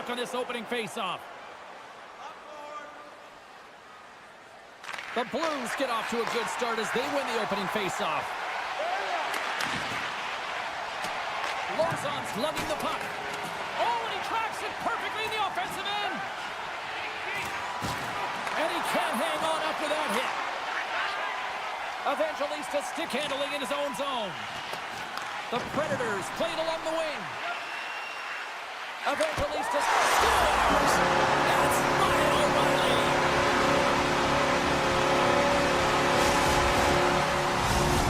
puck on this opening faceoff. The Blues get off to a good start as they win the opening faceoff. Lozon's lugging the puck. Oh, and he tracks it perfectly in the offensive end. And he can't hang on after that hit. Evangelista stick handling in his own zone. The Predators played along the wing. Evangelista scores! That's Ryan O'Reilly!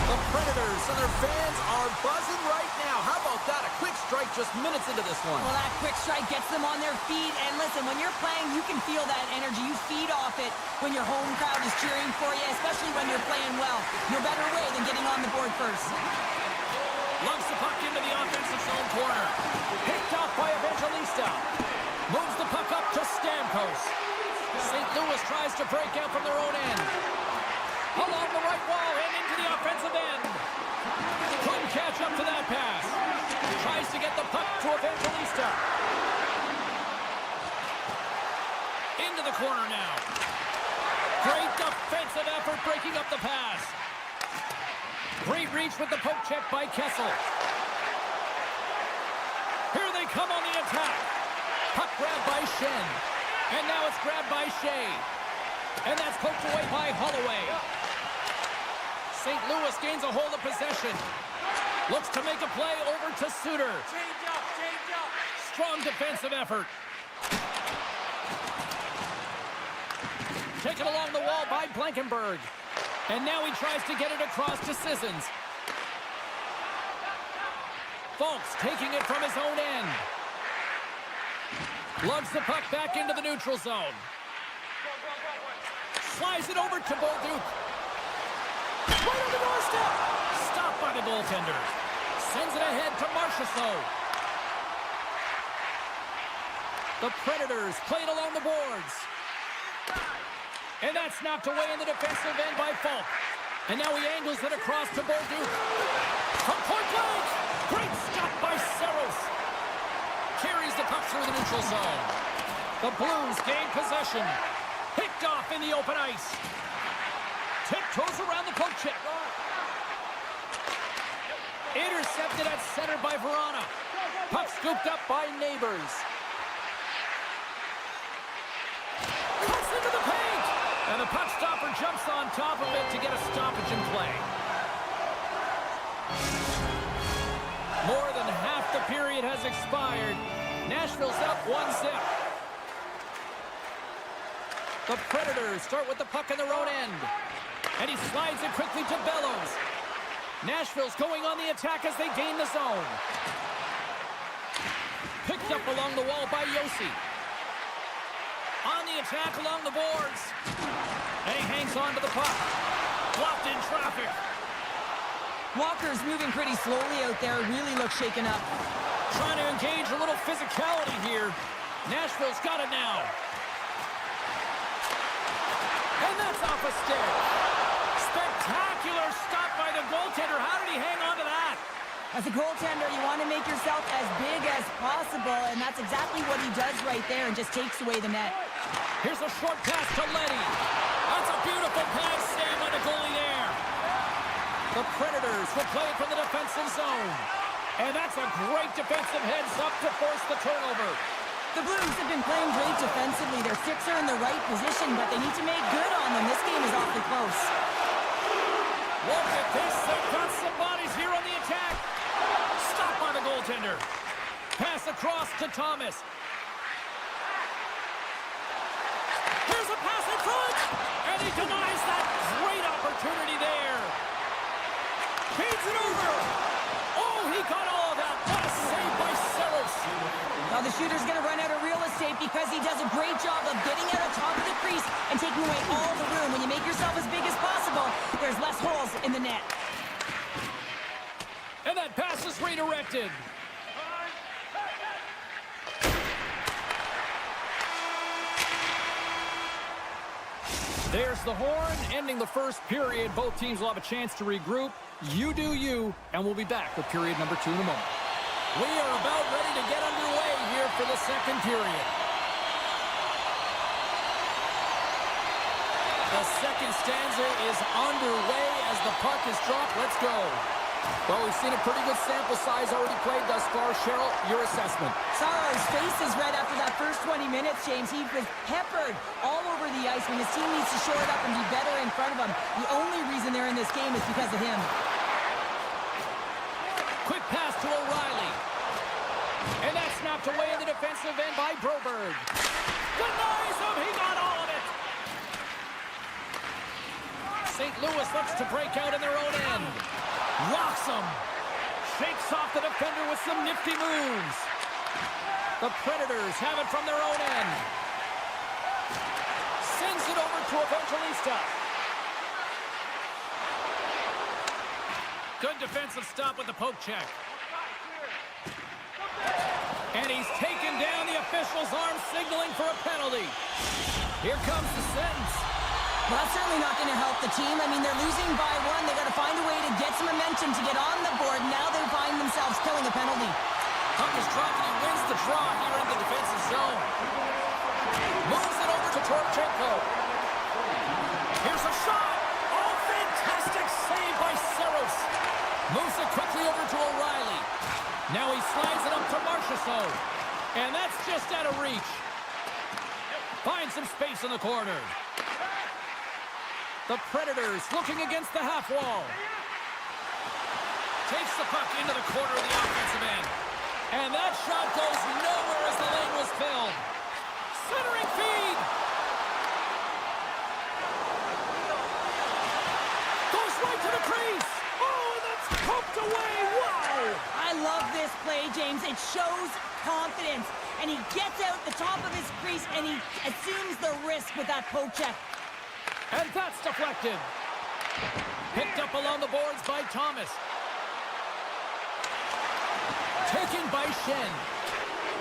The Predators and their fans are buzzing right now. How about that? A quick strike just minutes into this one. Well, that quick strike gets them on their feet. And listen, when you're playing, you can feel that energy. You feed off it when your home crowd is cheering for you, especially when you're playing well. No better way than getting on the board first. Lugs the puck into the offensive zone corner. Picked off by Evangelista. Moves the puck up to Stamkos. St. Louis tries to break out from their own end. Along the right wall and into the offensive end. Couldn't catch up to that pass. Tries to get the puck to Evangelista. Into the corner now. Great defensive effort breaking up the pass. Great reach with the poke check by Kessel. Here they come on the attack. Puck grabbed by Shen. And now it's grabbed by Shea. And that's poked away by Holloway. St. Louis gains a hold of possession. Looks to make a play over to Suter. Change up. Strong defensive effort. Taken along the wall by Blankenberg. And now he tries to get it across to Sissons. Fultz taking it from his own end. Lugs the puck back into the neutral zone. Slides it over to Bolduc. Right on the doorstep. Stopped by the goaltender. Sends it ahead to Marchessault. The Predators played along the boards. And that's knocked away in the defensive end by Fultz. And now he angles it across to Bolduc. From point blank. Great stop by Saros. Carries the puck through the neutral zone. The Blues gain possession. Picked off in the open ice. Tiptoes around the poke check. Intercepted at center by Verona. Puck scooped up by Neighbors. Cuts into the paint. And the puck stopper jumps on top of it to get a stoppage in play. More than half the period has expired. Nashville's up 1-0. The Predators start with the puck in their own end. And he slides it quickly to Bellows. Nashville's going on the attack as they gain the zone. Picked up along the wall by Yossi. On the attack along the boards. And he hangs on to the puck. Blocked in traffic. Walker's moving pretty slowly out there. Really looks shaken up. Trying to engage a little physicality here. Nashville's got it now. And that's off a stick. Spectacular stop by the goaltender. How did he hang on to that? As a goaltender, you want to make yourself as big as possible, and that's exactly what he does right there and just takes away the net. Here's a short pass to Leddy. That's a beautiful pass save by the goalie there. The Predators will play it from the defensive zone. And that's a great defensive heads-up to force the turnover. The Blues have been playing great defensively. Their sticks are in the right position, but they need to make good on them. This game is awfully close. Look at this. They've got some bodies here on the attack. Stopped by the goaltender. Pass across to Thomas. Here's a pass in front. And he denies that great opportunity there. Feeds it over. Oh, he got all of that. What a save by Saros. Now the shooter's going to run out of real estate because he does a great job of getting out on top of the crease and taking away all the room. When you make yourself as big as possible, there's less holes in the net. And that pass is redirected. There's the horn, ending the first period. Both teams will have a chance to regroup. You do you, and we'll be back with period number 2 in a moment. We are about ready to get underway here for the second period. The second stanza is underway as the puck is dropped. Let's go. Well, we've seen a pretty good sample size already played thus far. Cheryl, your assessment. Sorrow's face is red after that first 20 minutes, James. He was peppered all over the ice when his team needs to shore it up and be better in front of him. The only reason they're in this game is because of him. Quick pass to O'Reilly. And that's knocked away in the defensive end by Broberg. Denies him. He got all of it. St. Louis looks to break out in their own end. Rocks him. Shakes off the defender with some nifty moves. The Predators have it from their own end. Sends it over to Evangelista. Good defensive stop with the poke check. And he's taken down. The official's arm signaling for a penalty. Here comes the sentence. Well, that's certainly not going to help the team. I mean, they're losing by one. They got to find a way to get some momentum to get on the board. Now they find themselves killing a penalty. Puck is dropped and he wins the draw here in the defensive zone. Moves it over to Tryku. Here's a shot. Oh, fantastic save by Saros. Moves it quickly over to O'Reilly. Now he slides it up to Marchessault. And that's just out of reach. Finds some space in the corner. The Predators looking against the half wall. Takes the puck into the corner of the offensive end. And that shot goes nowhere as the lane was filled. Centering feed. Goes right to the crease. Oh, and that's poked away. Wow. I love this play, James. It shows confidence. And he gets out the top of his crease and he assumes the risk with that poke check. And that's deflected. Picked up along the boards by Thomas. Taken by Shen.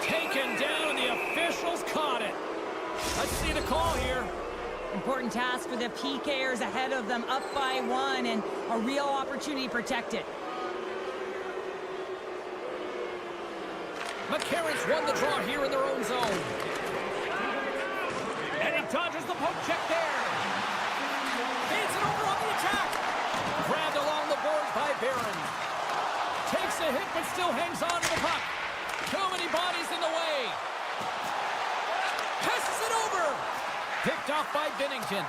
Taken down, and the officials caught it. Let's see the call here. Important task for the PKers ahead of them, up by one, and a real opportunity to protect it. McCarron's won the draw here in their own zone. And he dodges the poke check there. Feeds it over on the attack. Grabbed along the boards by Barron. Takes a hit but still hangs on to the puck. Too many bodies in the way. Passes it over. Picked off by Binnington.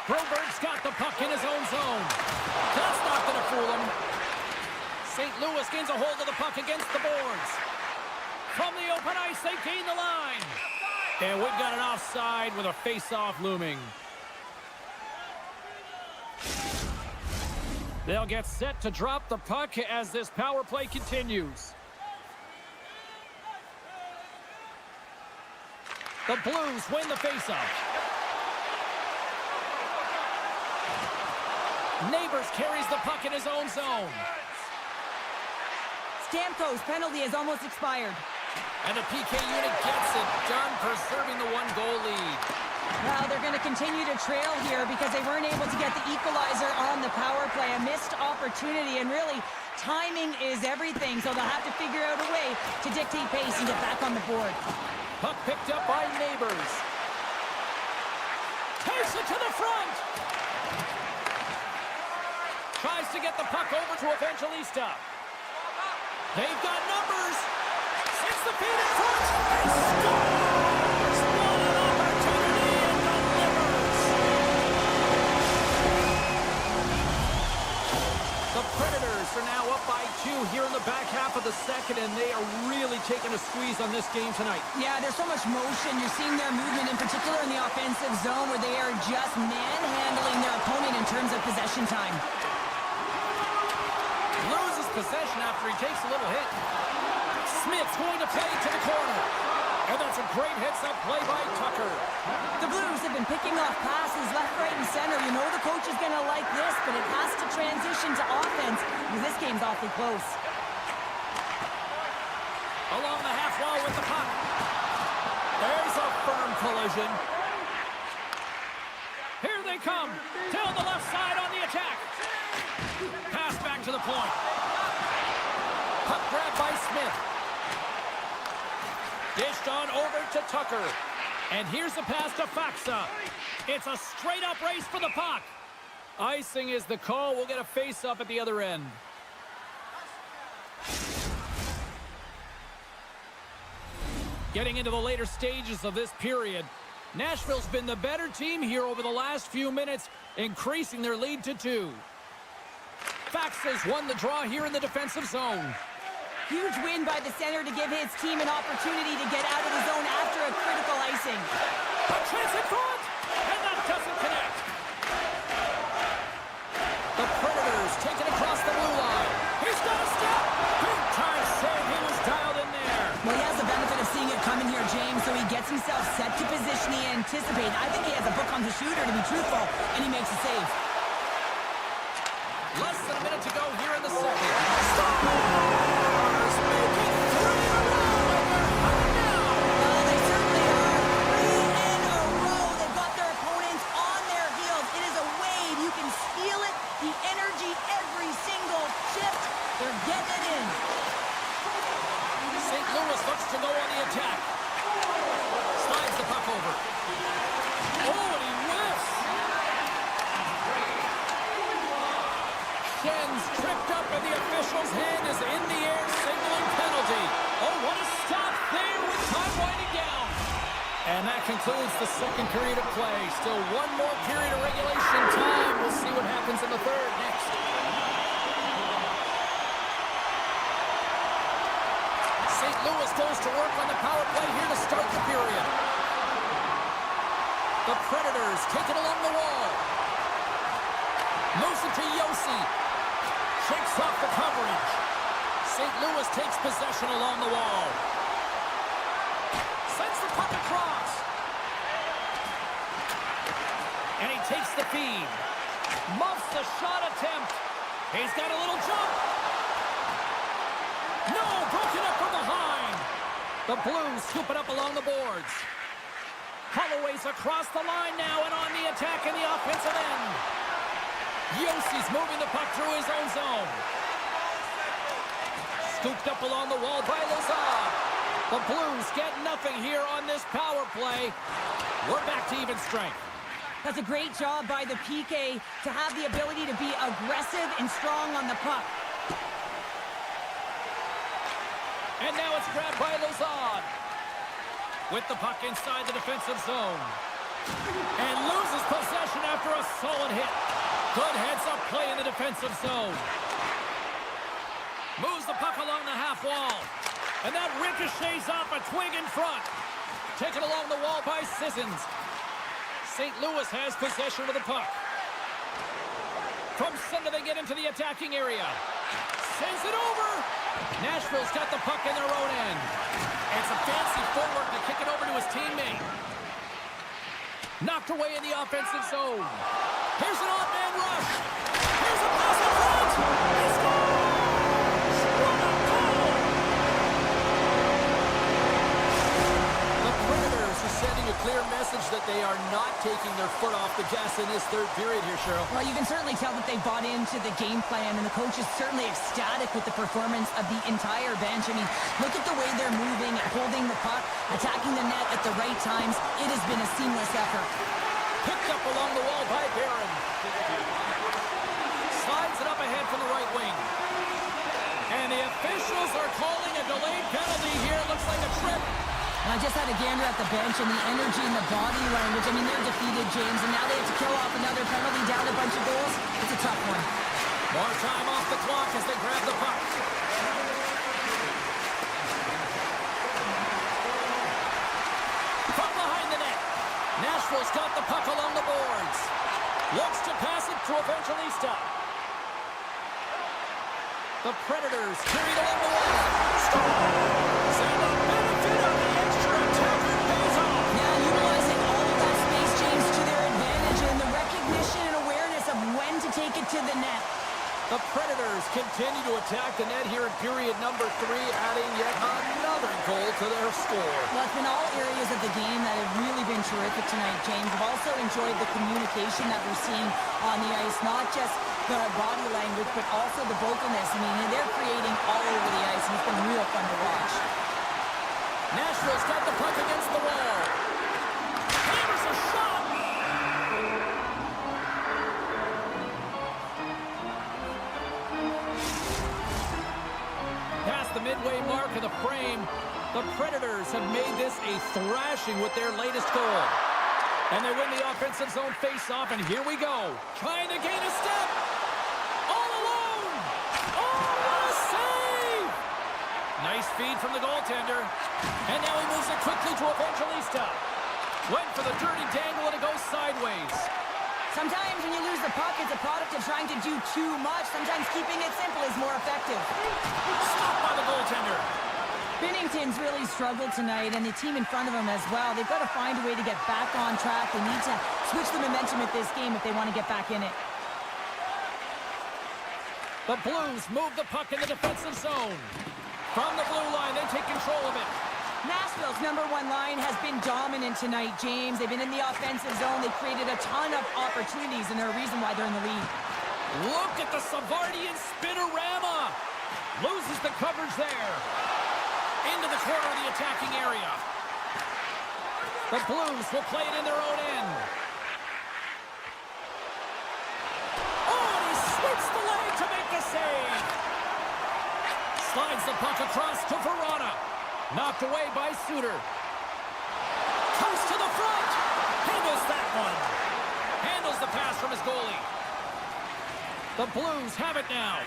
Broberg's got the puck in his own zone. That's not going to fool him. St. Louis gains a hold of the puck against the boards. From the open ice, they gain the line. And we've got an offside with a face-off looming. They'll get set to drop the puck as this power play continues. The Blues win the faceoff. Neighbors carries the puck in his own zone. Stamkos' penalty has almost expired. And the PK unit gets it done, preserving the one-goal lead. Well, they're going to continue to trail here because they weren't able to get the equalizer on the power play. A missed opportunity, and really, timing is everything, so they'll have to figure out a way to dictate pace and get back on the board. Puck picked up by Neighbors. Takes it to the front. Tries to get the puck over to Evangelista. They've got numbers. Sets the feet in front. And scores! What an opportunity and delivers. The Predators are now up by 2 here in the back half of the second, and they are really taking a squeeze on this game tonight. Yeah, there's so much motion. You're seeing their movement, in particular in the offensive zone, where they are just manhandling their opponent in terms of possession time. Loses possession after he takes a little hit. Smith's going to play to the corner. And that's a great heads-up play by Tucker. The Blues have been picking off passes left, right, and center. You know the coach is going to like this, but it has to transition to offense because this game's awfully close. Along the half wall with the puck. There's a firm collision. Here they come. Down the left side on the attack. Pass back to the point. Puck grab by Smith. Dished on over to Tucker. And here's the pass to Faxa. It's a straight-up race for the puck. Icing is the call. We'll get a face-up at the other end. Getting into the later stages of this period, Nashville's been the better team here over the last few minutes, increasing their lead to 2. Faxa's won the draw here in the defensive zone. Huge win by the center to give his team an opportunity to get out of the zone after a critical icing. A chance in front, and that doesn't connect. The Predators take it across the blue line. He's got a step. Big time save. He was dialed in there. Well, he has the benefit of seeing it coming here, James, so he gets himself set to position he anticipated. I think he has a book on the shooter, to be truthful, and he makes a save. Less than a minute to go here in the second. Stars make it 3 in a row, and they're hot now. Well, they certainly are. 3 in a row. They've got their opponents on their heels. It is a wave. You can feel it. The energy every single shift. They're getting it in. St. Louis looks to go on the attack. Slides the puck over. Oh, and he whiffs. Schen's tripped up, and the official's hand is in the air, signaling penalty. Oh, what a stop there with time winding down. And that concludes the second period of play. Still one more period of regulation time. We'll see what happens in the third next. St. Louis goes to work on the power play here to start the period. The Predators take it along the wall. Moves it to Yossi. Shakes off the coverage. St. Louis takes possession along the wall. Sends the puck across. And he takes the feed. Muffs the shot attempt. He's got a little jump. No, broken up from behind. The Blues scoop it up along the boards. Holloway's across the line now and on the attack in the offensive end. Yossi's moving the puck through his own zone. Scooped up along the wall by Lazard. The Blues get nothing here on this power play. We're back to even strength. That's a great job by the PK to have the ability to be aggressive and strong on the puck. And now it's grabbed by Lazard. With the puck inside the defensive zone. And loses possession after a solid hit. Good heads-up play in the defensive zone. Moves the puck along the half wall. And that ricochets off a twig in front. Taken along the wall by Sissons. St. Louis has possession of the puck. From center they get into the attacking area. Sends it over. Nashville's got the puck in their own end. And some fancy footwork to kick it over to his teammate. Knocked away in the offensive zone. Here's an odd man rush. Here's a pass in front. He scores! What a goal! The Predators are sending a clear message that they are not taking their foot off the gas in this third period here, Cheryl. Well, you can certainly tell that they bought into the game plan, and the coach is certainly ecstatic with the performance of the entire bench. I mean, look at the way they're moving, holding the puck, attacking the net at the right times. It has been a seamless effort. Picked up along the wall by Barron. Slides it up ahead from the right wing. And the officials are calling a delayed penalty here. Looks like a trip. And I just had a gander at the bench, and the energy and the body language. I mean, they're defeated, James, and now they have to kill off another penalty, down a bunch of goals. It's a tough one. More time off the clock as they grab the puck. From behind the net. Nashville's got the puck along the boards. Looks to pass it to Evangelista. The Predators carried along the wall. Scores! And the benefit of the extra attacker pays off. Now utilizing all of that space, James, to their advantage, and the recognition and awareness of when to take it to the net. The Predators continue to attack the net here in period number 3, adding yet another goal to their score. Well, it's been all areas of the game that have really been terrific tonight, James. I've also enjoyed the communication that we're seeing on the ice, not just the body language, but also the vocalness. I mean, they're creating all over the ice, and it's been real fun to watch. Nashville's got the puck against the wall. Hammers a shot! Past the midway mark of the frame, the Predators have made this a thrashing with their latest goal. And they win the offensive zone face-off, and here we go. Trying to gain a step. All alone. Oh, what a save! Nice feed from the goaltender. And now he moves it quickly to Evangelista. Went for the dirty dangle, and it goes sideways. Sometimes when you lose the puck, it's a product of trying to do too much. Sometimes keeping it simple is more effective. Stopped by the goaltender. Binnington's really struggled tonight, and the team in front of him as well. They've got to find a way to get back on track. They need to switch the momentum at this game if they want to get back in it. The Blues move the puck in the defensive zone. From the blue line, they take control of it. Nashville's number one line has been dominant tonight, James. They've been in the offensive zone. They've created a ton of opportunities, and they're a reason why they're in the lead. Look at the Savardian spinorama. Loses the coverage there. Into the corner of the attacking area. The Blues will play it in their own end. Oh, and he sweeps the leg to make the save. Slides the puck across to Verona. Knocked away by Suter. Comes to the front. Handles that one. Handles the pass from his goalie. The Blues have it now.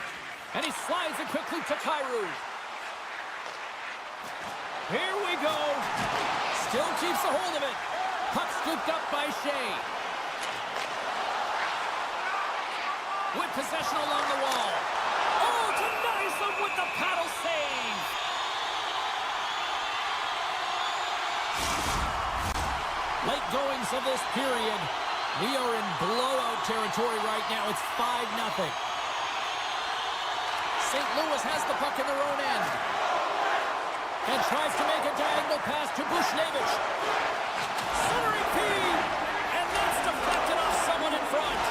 And he slides it quickly to Tryku. Here we go. Still keeps a hold of it. Puck scooped up by Shea. With possession along the wall. Oh, denies them with the paddle save. Late goings of this period. We are in blowout territory right now. It's 5-0. St. Louis has the puck in their own end. And tries to make a diagonal pass to Bushnevich. Centering feed. And that's deflected off someone in front.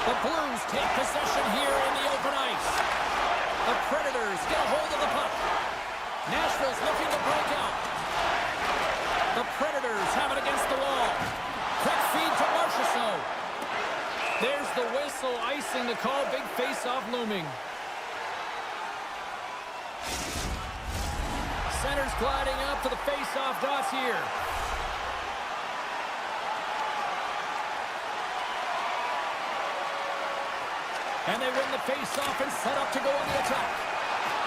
The Blues take possession here in the open ice. The Predators get a hold of the puck. Nashville's looking to break out. The Predators have it against the wall. Quick feed to Marchessault. There's the whistle, icing the call. Big face-off looming. Center's gliding up to the face-off dots here. And they win the face-off and set up to go on the attack.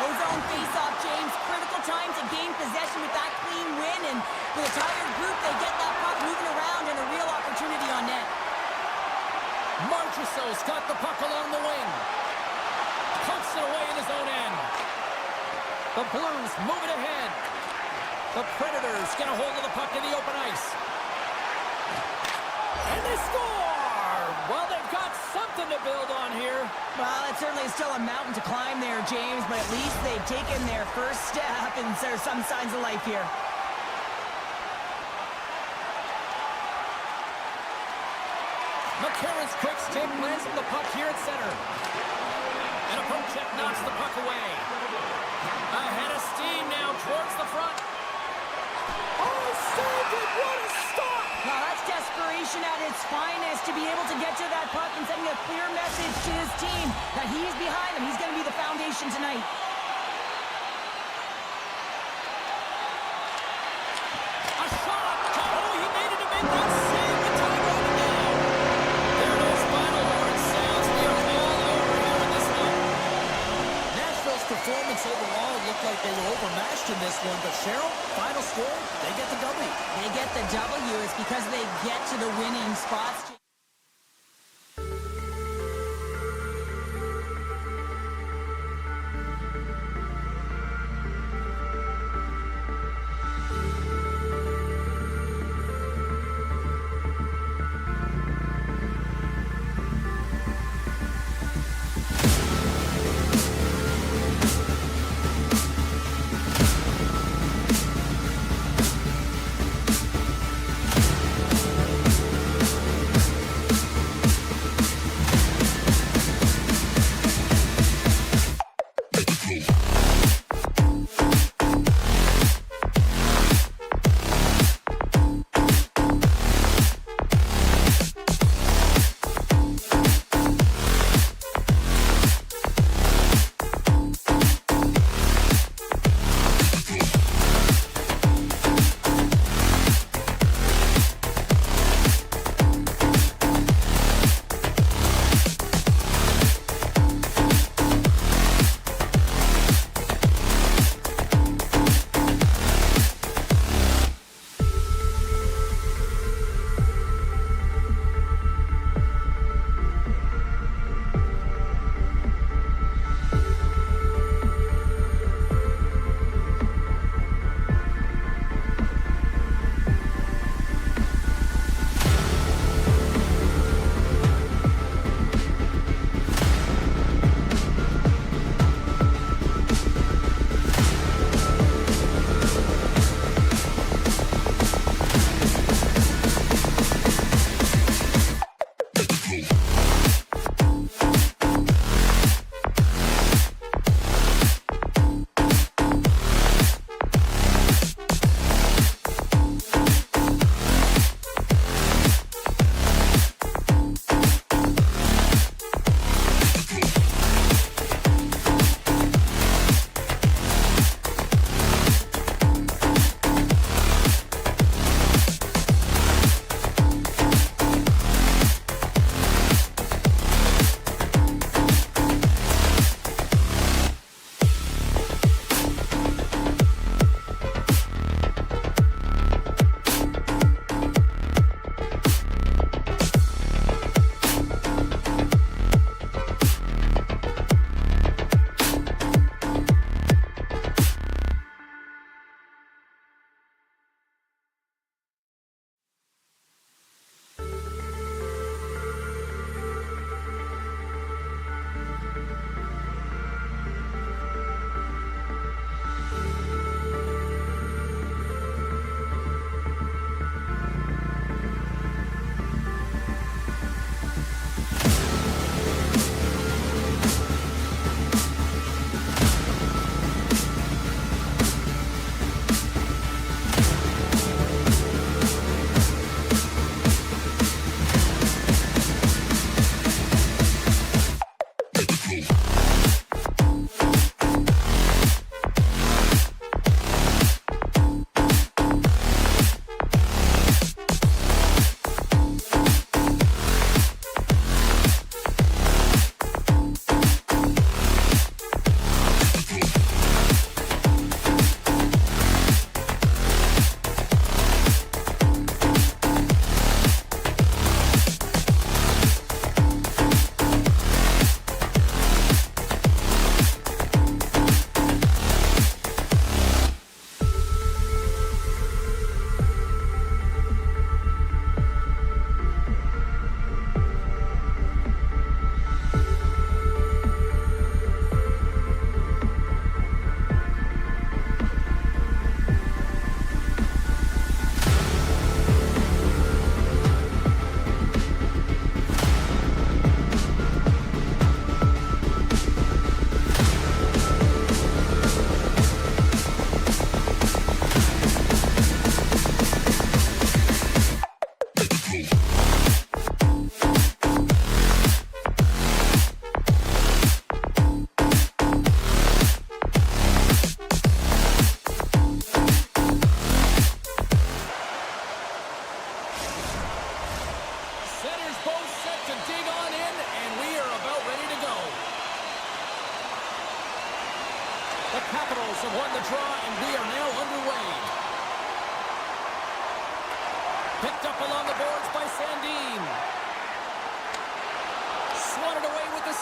Ozone face-off, James. Critical time to gain possession with that clean win. And for the tired group, they get that puck moving around and a real opportunity on net. Marchessault's got the puck along the wing. Puts it away in his own end. The Blues move it ahead. The Predators get a hold of the puck in the open ice. And they score! Well, they've got something to build on here. Well, it certainly is still a mountain to climb there, James, but at least they've taken their first step, and there's some signs of life here. McCarron's quick stick lands on the puck here at center. And a poke check knocks the puck away. Ahead of steam now towards the front. Oh, saved it! What a stop! Now that's desperation at its finest to be able to get to that puck and sending a clear message to his team that he's behind them. He's going to be the foundation tonight. A shot! Oh, he made it to make that save. The time running down. There it is. Final horn sounds. We are all over here in this one. Nashville's performance overall looked like they were overmatched in this one, but Cheryl, final score, they get the W. They get the W. It's because they get to the winning spots.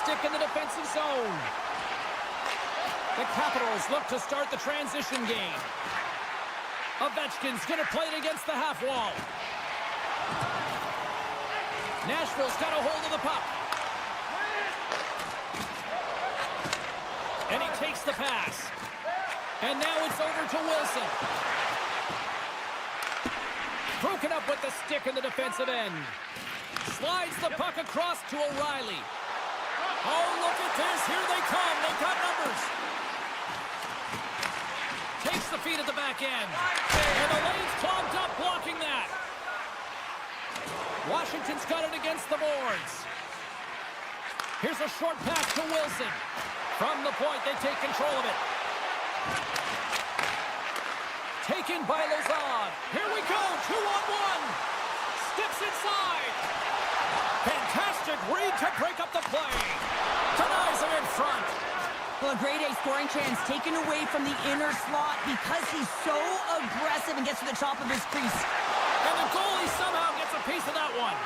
stick in the defensive zone. The Capitals look to start the transition game. Ovechkin's going to play it against the half wall. Nashville's got a hold of the puck. And he takes the pass. And now it's over to Wilson. Broken up with the stick in the defensive end. Slides the puck across to O'Reilly. Oh, look at this. Here they come. They've got numbers. Takes the feed at the back end. And the lane's clogged up blocking that. Washington's got it against the boards. Here's a short pass to Wilson. From the point, they take control of it. Taken by Lazard. Here we go, 2-on-1. Steps inside. Fantastic read to break up the play. Denies him in front. Well, a grade A scoring chance taken away from the inner slot because he's so aggressive and gets to the top of his crease. And the goalie somehow gets a piece of that one.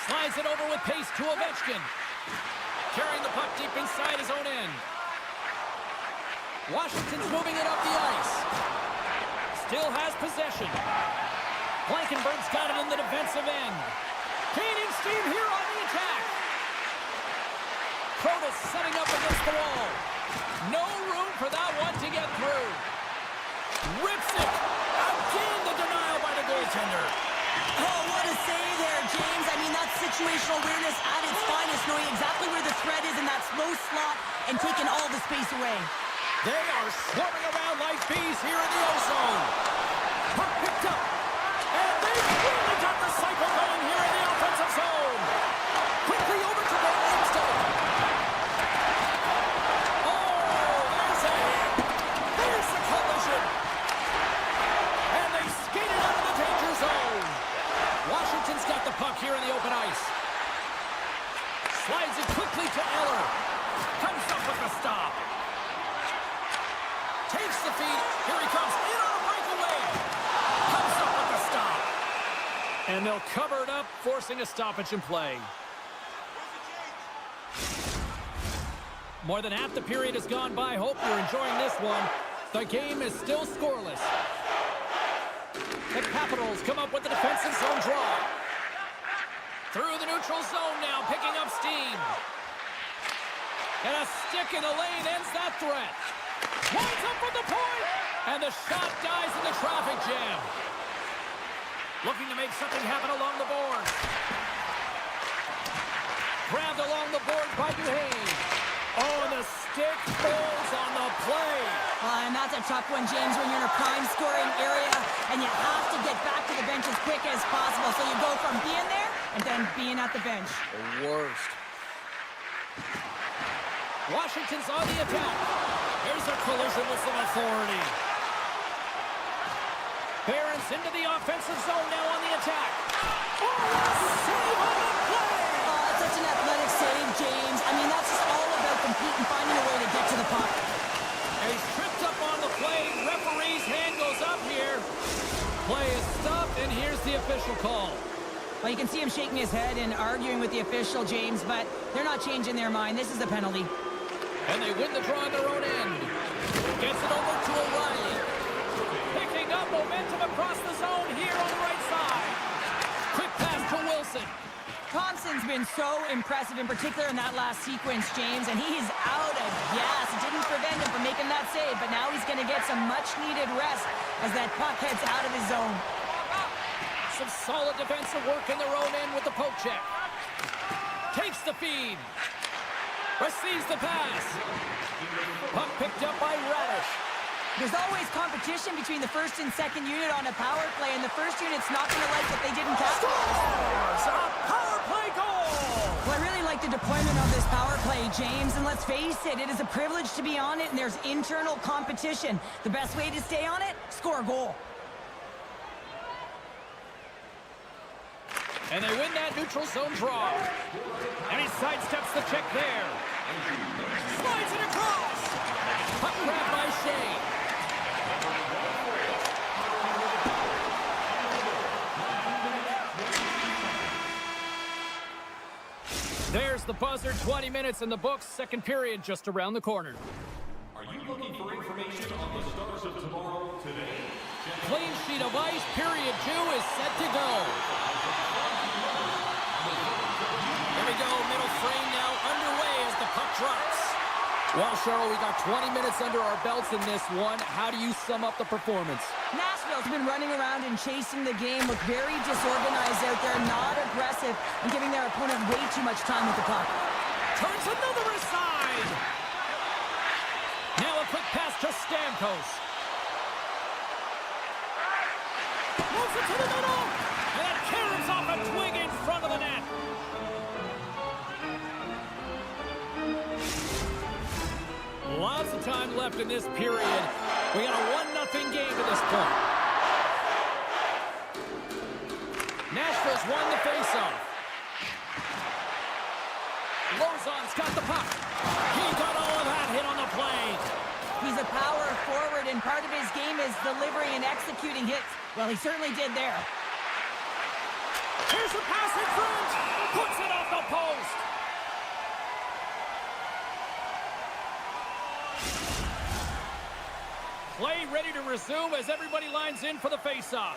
Slides it over with pace to Ovechkin. Carrying the puck deep inside his own end. Washington's moving it up the ice. Still has possession. Blankenberg's got it in the defensive end. Gaining steam here on the attack. Protas setting up against the wall. No room for that one to get through. Rips it. Again, the denial by the goaltender. Oh, what a save there, James. I mean, that's situational awareness at its finest, knowing exactly where the threat is in that slow slot and taking all the space away. They are swarming around like bees here in the O-zone. Puck picked up. And they've really got the cycle going here in the offensive zone. Quickly over to the Lindstrom. Oh, there's a hit. There's the collision. And they skated out of the danger zone. Washington's got the puck here in the open ice. Slides it quickly to Eller. Comes up with a stop. Takes the feed. Here he comes. In on a breakaway. Comes up with a stop. And they'll cover it up, forcing a stoppage in play. More than half the period has gone by. Hope you're enjoying this one. The game is still scoreless. The Capitals come up with the defensive zone draw. Through the neutral zone now, picking up steam. And a stick in the lane ends that threat. Winds up from the point, and the shot dies in the traffic jam. Looking to make something happen along the board. Grabbed along the board by Duhane. Oh, and the stick falls on the play. And that's a tough one, James, when you're in a prime scoring area, and you have to get back to the bench as quick as possible. So you go from being there and then being at the bench. The worst. Washington's on the attack. Here's a collision with some authority. Barons into the offensive zone now on the attack. Oh, save on the play! Oh, it's such an athletic save, James. I mean, that's just all about competing, finding a way to get to the puck. And he's tripped up on the play. Referee's hand goes up here. Play is stopped, and here's the official call. Well, you can see him shaking his head and arguing with the official, James, but they're not changing their mind. This is the penalty. And they win the draw on their own end. Gets it over to O'Reilly. Picking up momentum across the zone here on the right side. Quick pass to Wilson. Thompson's been so impressive, in particular in that last sequence, James, and he's out of gas. It didn't prevent him from making that save, but now he's going to get some much-needed rest as that puck heads out of his zone. Some solid defensive work in their own end with the poke check. Takes the feed. Receives the pass. Puck picked up by Radish. There's always competition between the first and second unit on a power play, and the first unit's not going to like that they didn't capitalize. A power play goal! Well, I really like the deployment of this power play, James, and let's face it, it is a privilege to be on it, and there's internal competition. The best way to stay on it, score a goal. And they win that neutral zone draw. And he sidesteps the check there. Slides it across. Puck grab by Shea. There's There's the buzzer. 20 minutes in the books. Second period just around the corner. Are you looking for information on the stars of tomorrow today? Clean sheet of ice. Period 2 is set to go. Here we go. Middle frame now underway as the puck drops. Well, Cheryl, we got 20 minutes under our belts in this one. How do you sum up the performance? Nashville's been running around and chasing the game, look very disorganized out there, not aggressive, and giving their opponent way too much time with the puck. Turns another aside. Now a quick pass to Stamkos. Moves it to the middle. And it carries off a twig in front of the net. Lots of time left in this period. We got a 1-0 game to this point. Nashville's won the faceoff. Lozon's got the puck. He got all of that hit on the play. He's a power forward, and part of his game is delivering and executing hits. Well, he certainly did there. Here's the pass in front. Puts it off the post. Play ready to resume as everybody lines in for the faceoff.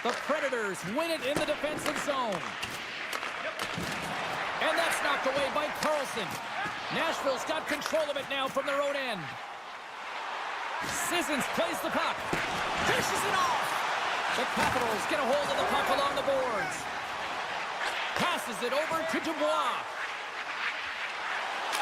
The Predators win it in the defensive zone. And that's knocked away by Carlson. Nashville's got control of it now from their own end. Sissons plays the puck. Dishes it off. The Capitals get a hold of the puck along the boards. Passes it over to Dubois.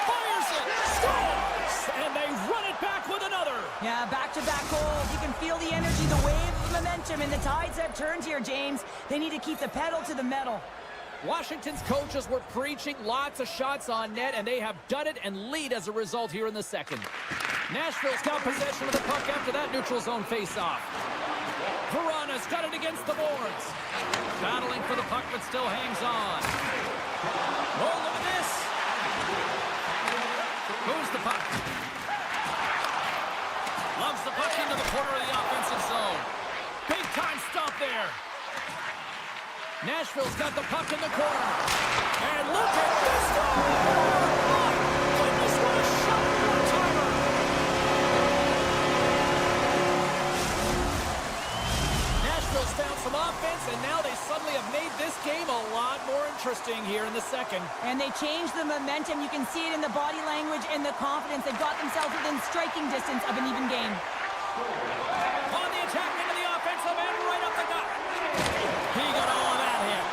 Fires it, scores, and they run it back with another. Yeah, back-to-back goals. You can feel the energy, the wave of momentum, and the tides have turned here, James. They need to keep the pedal to the metal. Washington's coaches were preaching lots of shots on net, and they have done it and lead as a result here in the second. Nashville's got possession of the puck after that neutral zone faceoff. Verana's got it against the boards. Battling for the puck, but still hangs on. Oh, look at this. Moves the puck. Loves the puck into the corner of the offensive zone. Big time stop there. Nashville's got the puck in the corner. And look at this goal! My goodness, what a shot! One-timer! Nashville's found some offense, and now they suddenly have made this game a lot more interesting here in the second. And they changed the momentum. You can see it in the body language and the confidence. They got themselves within striking distance of an even game. On the attack into the offensive end, right up the gut. He got all of that hit.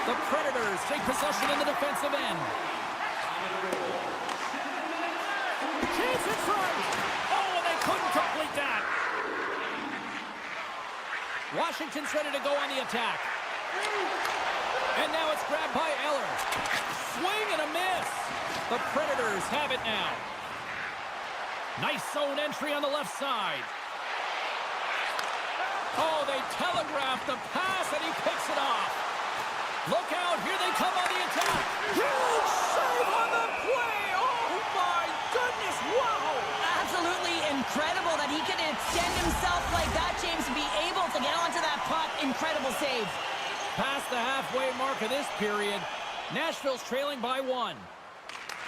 The Predators take possession in the defensive end. Chance in front. Oh, and they couldn't complete that. Washington's ready to go on the attack. And now it's grabbed by Eller. Swing and a miss. The Predators have it now. Nice zone entry on the left side. Oh, they telegraphed the pass, and he picks it off. Look out, here they come on the attack. Huge save on the play. Oh, my goodness, wow. Absolutely incredible that he could extend himself like that, James, to be able to get onto that puck. Incredible save. Past the halfway mark of this period, Nashville's trailing by 1.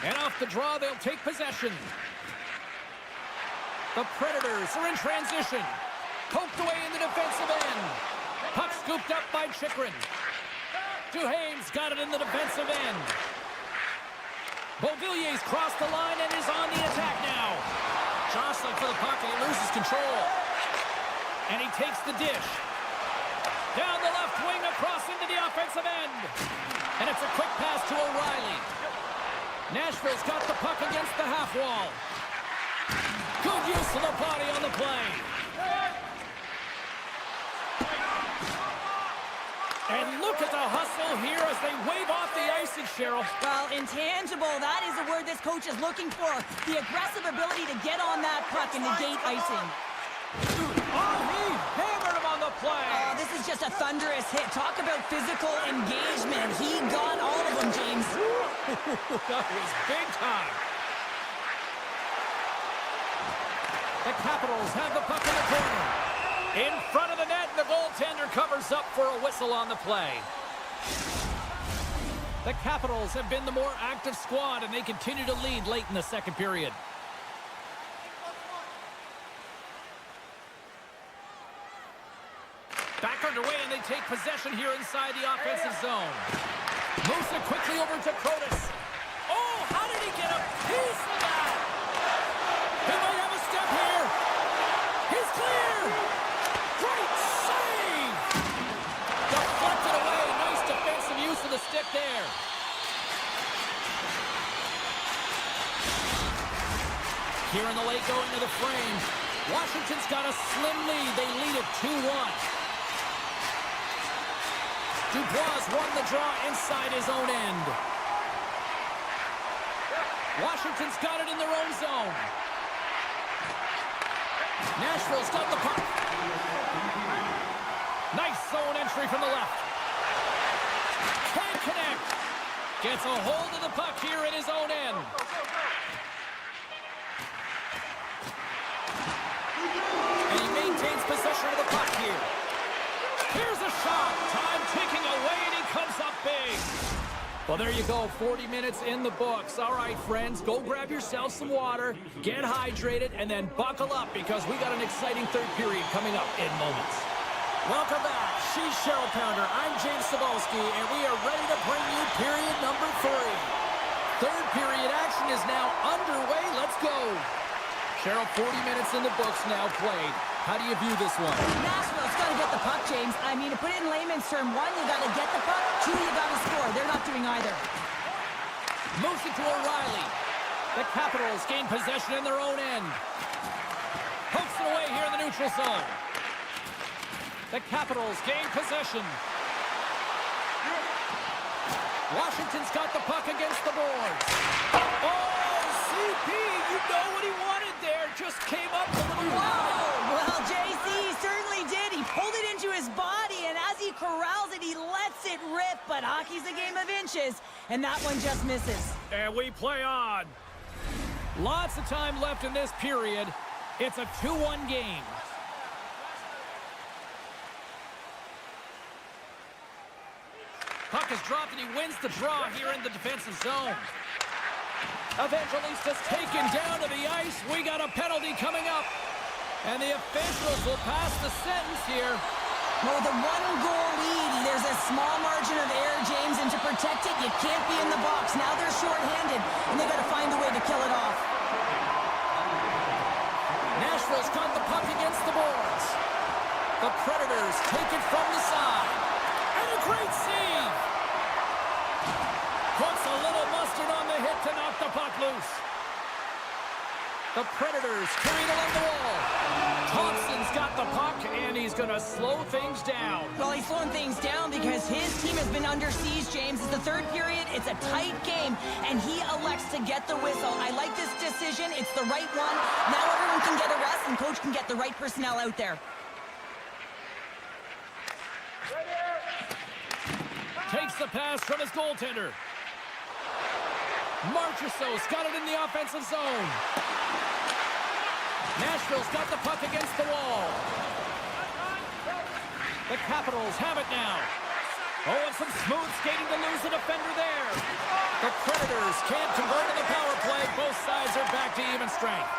And off the draw, they'll take possession. The Predators are in transition. Poked away in the defensive end. Puck scooped up by Chychrun. Duhaime's got it in the defensive end. Beauvillier's crossed the line and is on the attack now. Jostling for the puck, and he loses control. And he takes the dish. Down the left wing, across into the offensive end. And it's a quick pass to O'Reilly. Nashville's got the puck against the half wall. Good use of the body on the play. And look at the hustle here as they wave off the icing, Cheryl. Well, intangible, that is the word this coach is looking for. The aggressive ability to get on that puck and negate icing. Oh, he hammered him on the play. Oh, this is just a thunderous hit. Talk about physical engagement. He got all of them, James. That was big time. The Capitals have the puck in the corner. In front of the net, and the goaltender covers up for a whistle on the play. The Capitals have been the more active squad, and they continue to lead late in the second period. Back underway, and they take possession here inside the offensive zone. Moves it quickly over to Krotis. Oh, how did he get a piece of that? He might have a step here. He's clear. Great save. Deflected away. Nice defensive use of the stick there. Here in the late going to the frame. Washington's got a slim lead. They lead it 2-1. Dubois won the draw inside his own end. Washington's got it in their own zone. Nashville's got the puck. Nice zone entry from the left. Can't connect. Gets a hold of the puck here in his own end. And he maintains possession of the puck here. Here's a shot. Time ticking away, and he comes up big. Well, there you go. 40 minutes in the books. All right, friends, go grab yourself some water, get hydrated, and then buckle up because we got an exciting third period coming up in moments. Welcome back. She's Cheryl Pounder. I'm James Cebulski, and we are ready to bring you period number 3. Third period action is now underway. Let's go. Cheryl, 40 minutes in the books now played. How do you view this one? Nashville's got to get the puck, James. I mean, to put it in layman's term, 1, you got to get the puck. 2, you got to score. They're not doing either. Moves it to O'Reilly. The Capitals gain possession in their own end. Pokes it away here in the neutral zone. The Capitals gain possession. Washington's got the puck against the boards. Oh, CP, you know what he wanted there. Just came up a little wild. Well, JC certainly did. He pulled it into his body, and as he corrals it, he lets it rip. But hockey's a game of inches, and that one just misses. And we play on. Lots of time left in this period. It's a 2-1 game. Puck is dropped, and he wins the draw here in the defensive zone. Evangelista's taken down to the ice. We got a penalty coming up. And the officials will pass the sentence here. Well, with a 1-goal lead, there's a small margin of error, James, and to protect it, you can't be in the box. Now they're shorthanded, and they got to find a way to kill it off. Nashville's got the puck against the boards. The Predators take it from the side. And a great save. Puts a little mustard on the hit to knock the puck loose. The Predators carry it along the wall. Thompson's got the puck, and he's going to slow things down. Well, he's slowing things down because his team has been under siege, James. It's the third period. It's a tight game, and he elects to get the whistle. I like this decision. It's the right one. Now everyone can get a rest, and coach can get the right personnel out there. Takes the pass from his goaltender. Marchessault's got it in the offensive zone. Nashville's got the puck against the wall. The Capitals have it now. Oh, and some smooth skating to lose the defender there. The Predators can't convert to the power play. Both sides are back to even strength.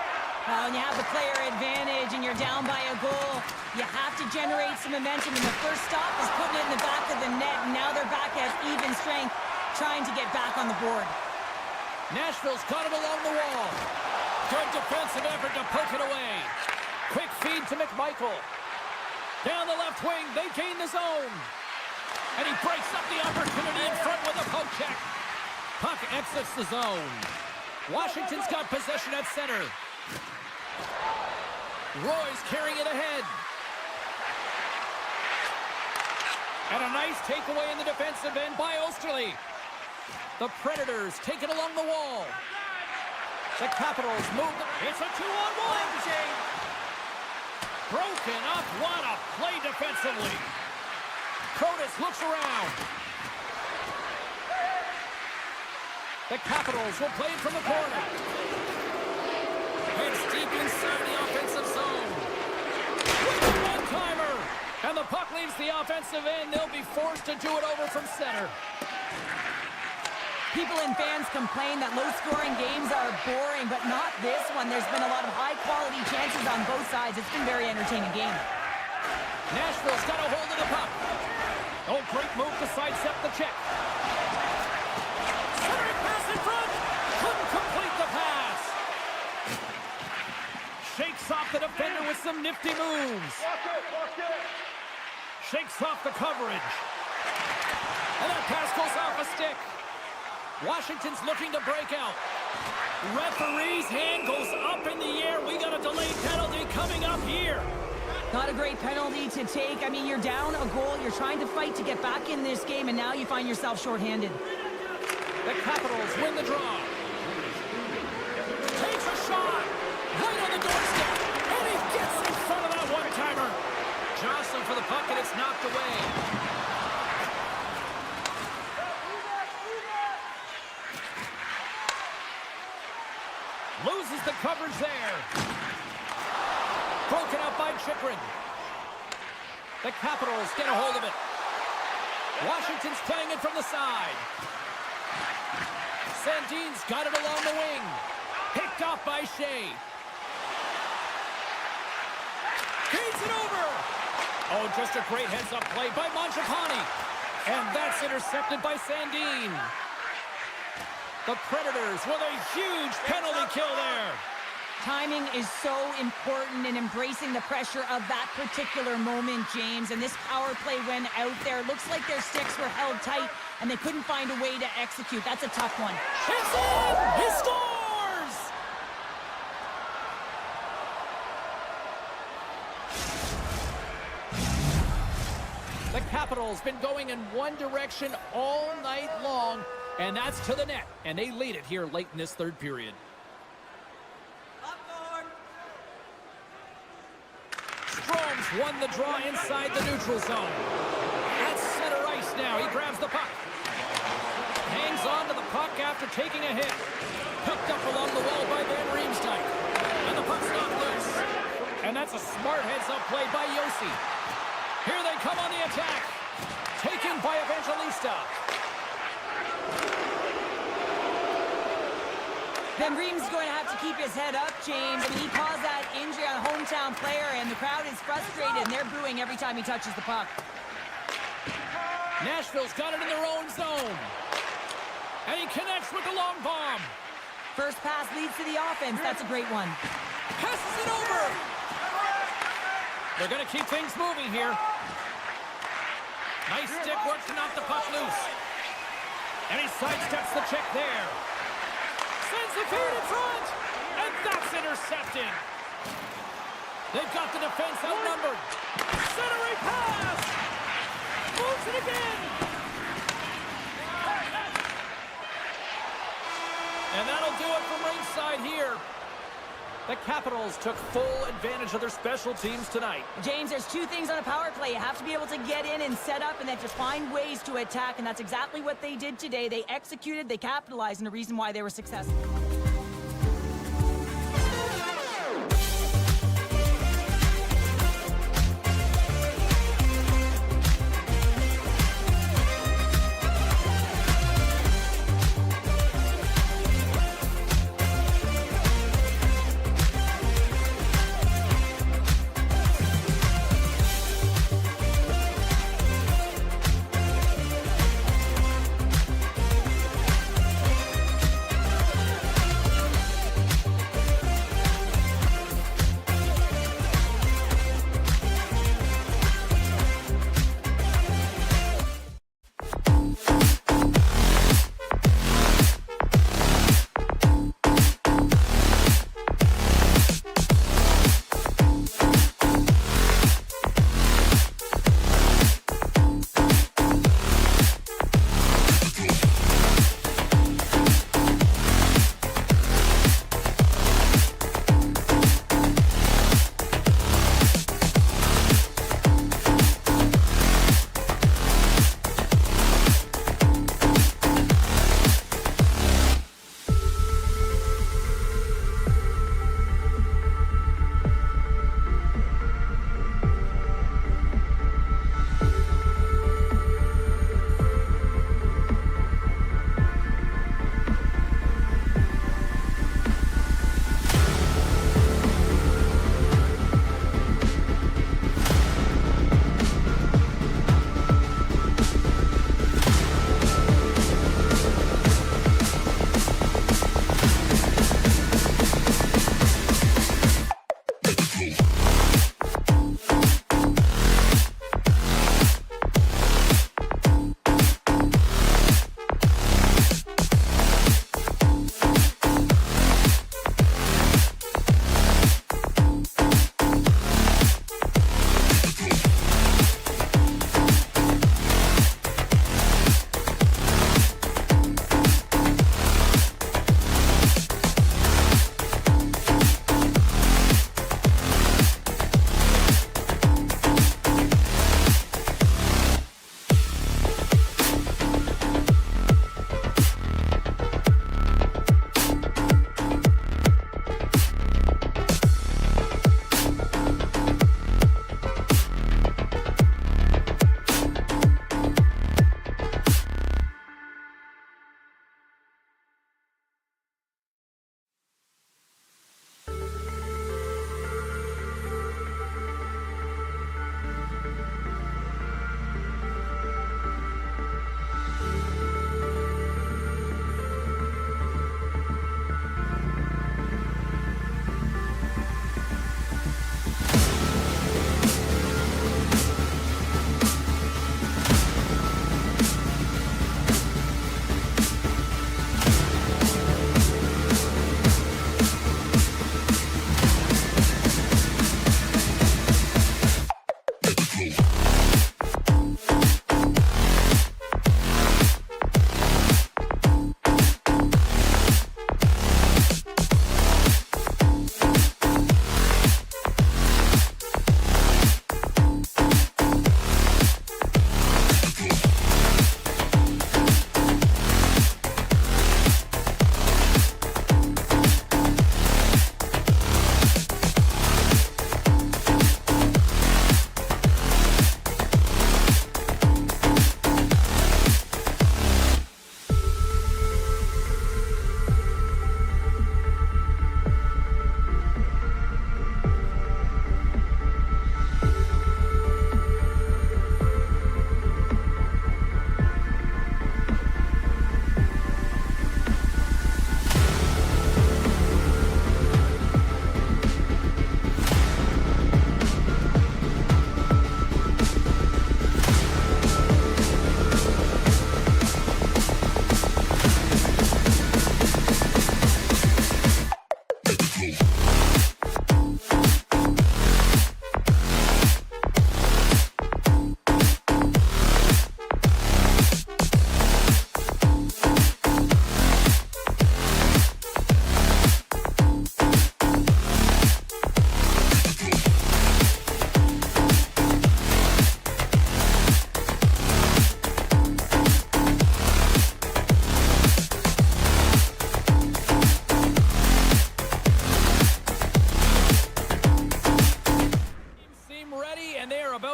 Well, when you have the player advantage and you're down by a goal, you have to generate some momentum. And the first stop is putting it in the back of the net. And now they're back at even strength, trying to get back on the board. Nashville's got it along the wall. Good defensive effort to poke it away. Quick feed to McMichael. Down the left wing, they gain the zone. And he breaks up the opportunity in front with a poke check. Puck exits the zone. Washington's got possession at center. Roy's carrying it ahead. And a nice takeaway in the defensive end by Osterley. The Predators take it along the wall. The Capitals move. It's a 2-on-1. Broken up. What a play defensively. Krotis looks around. The Capitals will play it from the corner. It's deep inside the offensive zone. With a one-time offensive end. They'll be forced to do it over from center. People and fans complain that low-scoring games are boring, but not this one. There's been a lot of high-quality chances on both sides. It's been a very entertaining game. Nashville's got a hold of the puck. Oh, great move to sidestep the check. Centering pass in front. Couldn't complete the pass. Shakes off the defender with some nifty moves. Shakes off the coverage. And that pass goes off a stick. Washington's looking to break out. Referee's hand goes up in the air. We got a delayed penalty coming up here. Not a great penalty to take. I mean, you're down a goal. You're trying to fight to get back in this game, and now you find yourself shorthanded. The Capitals win the draw. Takes a shot. Right on the doorstep. And he gets in front of that one-timer. Jostling for the puck, and it's knocked away. Loses the coverage there. Broken up by Chychrun. The Capitals get a hold of it. Washington's playing it from the side. Sandin's got it along the wing. Picked off by Shea. Feeds it over. Oh, just a great heads-up play by Mangiapane. And that's intercepted by Sandin. The Predators with a huge penalty kill there. Timing is so important in embracing the pressure of that particular moment, James. And this power play went out there. Looks like their sticks were held tight, and they couldn't find a way to execute. That's a tough one. It's in! He scores! The Capitals been going in one direction all night long, and that's to the net. And they lead it here late in this third period. Strome's won the draw inside the neutral zone. That's center ice now. He grabs the puck. Hangs on to the puck after taking a hit. Picked up along the wall by Van Riemsdyk. And the puck's not loose. And that's a smart heads-up play by Yossi. Here they come on the attack. Taken by Evangelista. Van Riem's going to have to keep his head up, James. I mean, he caused that injury on a hometown player, and the crowd is frustrated, and they're booing every time he touches the puck. Nashville's got it in their own zone. And he connects with the long bomb. First pass leads to the offense. That's a great one. Passes it over. They're going to keep things moving here. Nice stick work to knock the puck loose. And he sidesteps the check there. Sends the feed in front. And that's intercepted. They've got the defense outnumbered. Centering pass. Moves it again. And that'll do it from ringside here. The Capitals took full advantage of their special teams tonight. James, there's two things on a power play. You have to be able to get in and set up and then just find ways to attack, and that's exactly what they did today. They executed, they capitalized, and the reason why they were successful.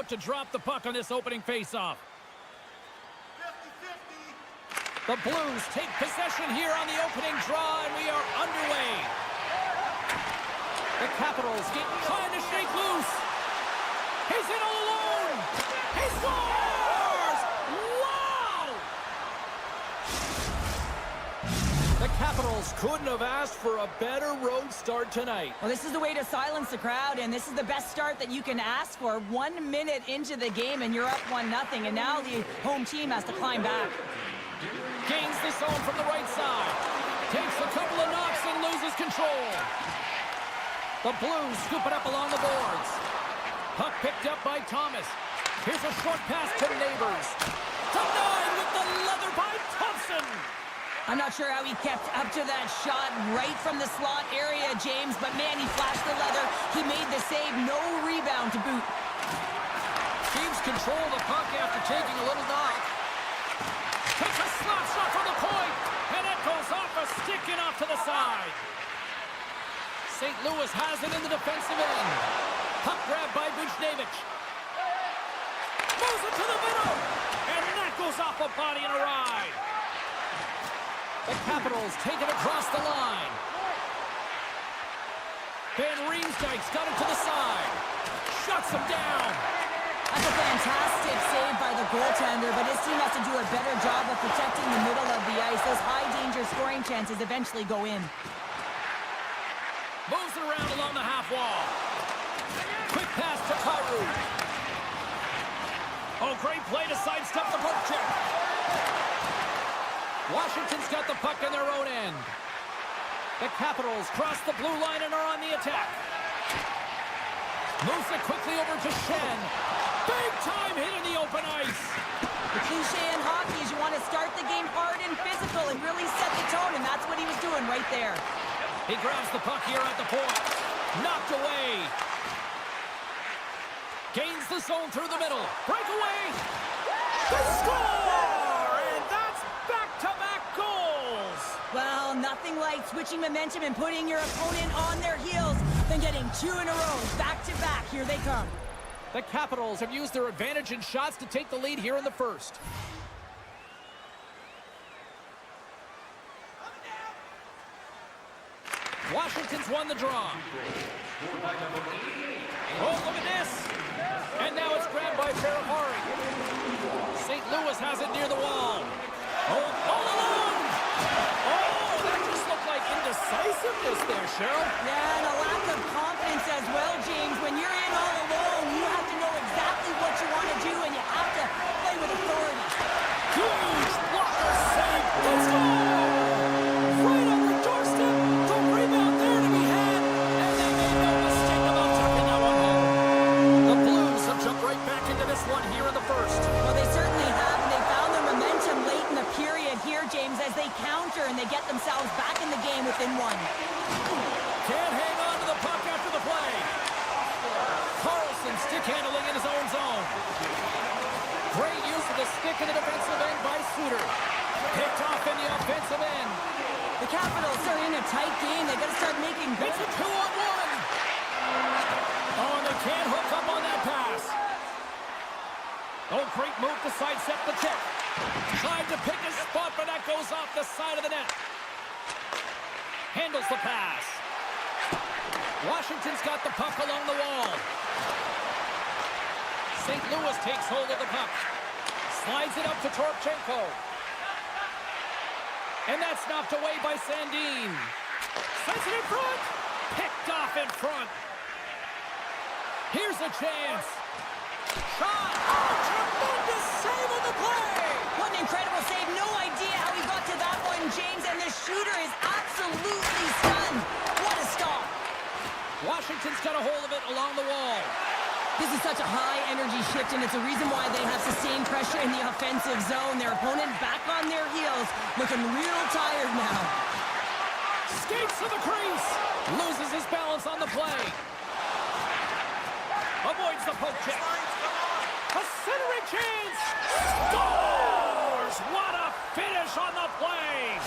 To drop the puck on this opening faceoff. The Blues take possession here on the opening draw, and we are underway. The Capitals trying to shake loose. He's in all alone. He scores! Wow! The Capitals couldn't have asked for a better road start tonight. Well, this is the way to silence the crowd, and this is the best start that you can ask for. 1 minute into the game, and you're up 1-0, and now the home team has to climb back. Gains the zone from the right side. Takes a couple of knocks and loses control. The Blues scoop it up along the boards. Puck picked up by Thomas. Here's a short pass to Neighbors. Denied with the leather by Thompson. I'm not sure how he kept up to that shot right from the slot area, James, but man, he flashed the leather. He made the save. No rebound to boot. Teams control the puck after taking a little knock. Takes a slap shot from the point, and it goes off a stick and off to the side. St. Louis has it in the defensive end. Puck grab by Buchnevich. Moves it to the middle, and that goes off a body and a ride. The Capitals take it across the line. Van Riemsdyk's got it to the side. Shuts him down. That's a fantastic save by the goaltender, but his team has to do a better job of protecting the middle of the ice. Those high-danger scoring chances eventually go in. Moves it around along the half wall. Quick pass to Tryku. Oh, great play to sidestep the poke check. Washington's got the puck in their own end. The Capitals cross the blue line and are on the attack. Moves it quickly over to Shen. Big time hit in the open ice. The cliche in hockey is you want to start the game hard and physical and really set the tone, and that's what he was doing right there. He grabs the puck here at the point. Knocked away. Gains the zone through the middle. Breakaway. They score! And that's back-to-back goals. Well, nothing like switching momentum and putting your opponent on their heels than getting 2 in a row. Back-to-back. Here they come. The Capitals have used their advantage in shots to take the lead here in the first. Washington's won the draw. Oh, look at this. And now it's grabbed by Ferrari. St. Louis has it near the wall. Oh, all alone. Oh, that just looked like indecisiveness there, Cheryl. Yeah, and a lack of confidence as well, James. When you're in all alone, you have to know exactly what you want to do, and you have to play with authority. Huge blocker save. Let's go. Right on the doorstep. The rebound there to be had. And they made no mistake about tucking that one home. The Blues have jumped right back into this one here in the first. Well, they certainly have, and they found their momentum late in the period here, James, as they counter and they get themselves back in the game within one. Can't hang on to the puck after the play. Carlson stick handling in his own zone. Great use of the stick in the defensive end by Suter. Picked off in the offensive end. The Capitals are in a tight game. They got to start making It's a 2-on-1. Oh, and they can't hook up on that pass. Oh, great move to sidestep the check. Tried to pick his spot, but that goes off the side of the net. Handles the pass. Washington's got the puck along the wall. St. Louis takes hold of the puck. Slides it up to Torchenko. And that's knocked away by Sandin. Sends it in front. Picked off in front. Here's a chance. Shot. Oh, tremendous save on the play. What an incredible save. No idea how he got to that one, James. And the shooter is absolutely stunned. What a stop. Washington's got a hold of it along the wall. This is such a high-energy shift, and it's a reason why they have sustained pressure in the offensive zone. Their opponent back on their heels, looking real tired now. Skates to the crease. Loses his balance on the play. Avoids the poke check. A centering chance. Scores! What a finish on the play.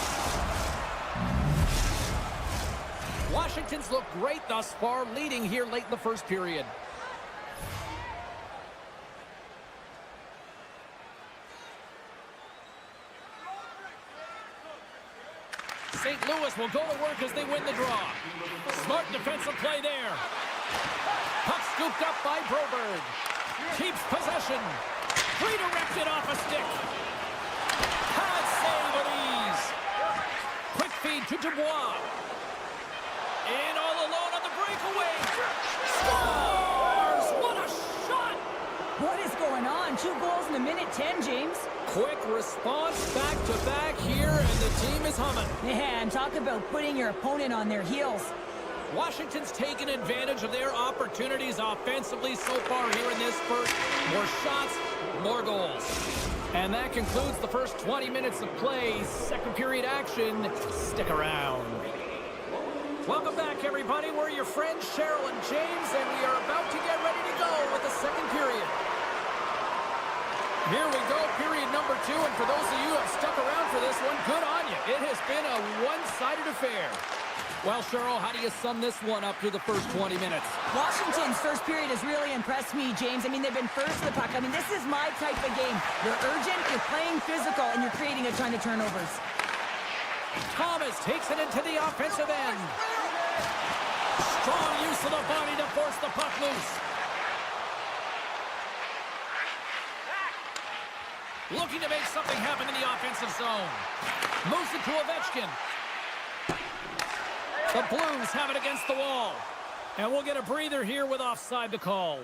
Washington's looked great thus far, leading here late in the first period. St. Louis will go to work as they win the draw. Smart defensive play there. Puck scooped up by Broberg. Keeps possession. Redirected off a stick. Pad save with ease. Quick feed to Dubois. In all alone on the breakaway. Scores! What a shot! What is going on? 2 goals in a minute 10, James. Quick response back-to-back here, and the team is humming. Man, talk about putting your opponent on their heels. Washington's taken advantage of their opportunities offensively so far here in this first. More shots, more goals. And that concludes the first 20 minutes of play. Second period action. Stick around. Welcome back, everybody. We're your friends, Cheryl and James, and we are about to get ready to go with the second period. Here we go, period number 2, and for those of you who have stuck around for this one, good on you. It has been a one-sided affair. Well, Cheryl, how do you sum this one up through the first 20 minutes? Washington's first period has really impressed me, James. I mean, they've been first to the puck. I mean, this is my type of game. You're urgent, you're playing physical, and you're creating a ton of turnovers. Thomas takes it into the offensive end. Strong use of the body to force the puck loose. Looking to make something happen in the offensive zone. Moves it to Ovechkin. The Blues have it against the wall. And we'll get a breather here with offside to call.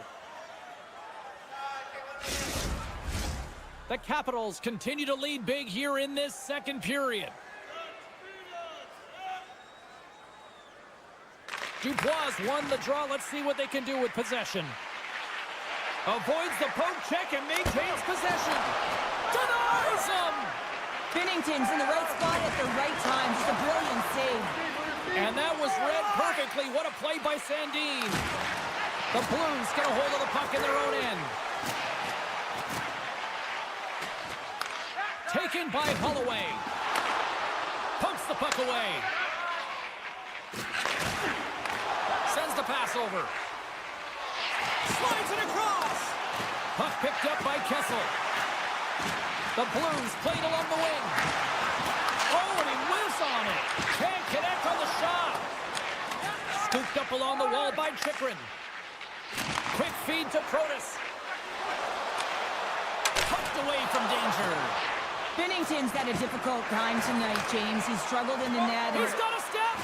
The Capitals continue to lead big here in this second period. Dubois won the draw. Let's see what they can do with possession. Avoids the poke check and maintains possession. Denies him! Binnington's in the right spot at the right time. Just a brilliant save. And that was read perfectly. What a play by Sandin. The Blues get a hold of the puck in their own end. Taken by Holloway. Pumps the puck away. Sends the pass over. Slides it across. Puck picked up by Kessel. The Blues played along the wing. Oh, and he whiffs on it. Can't connect on the shot. Scooped up along the wall by Chychrun. Quick feed to Protas. Tucked away from danger. Binnington's had a difficult time tonight, James. He's struggled in the net. He's got a step.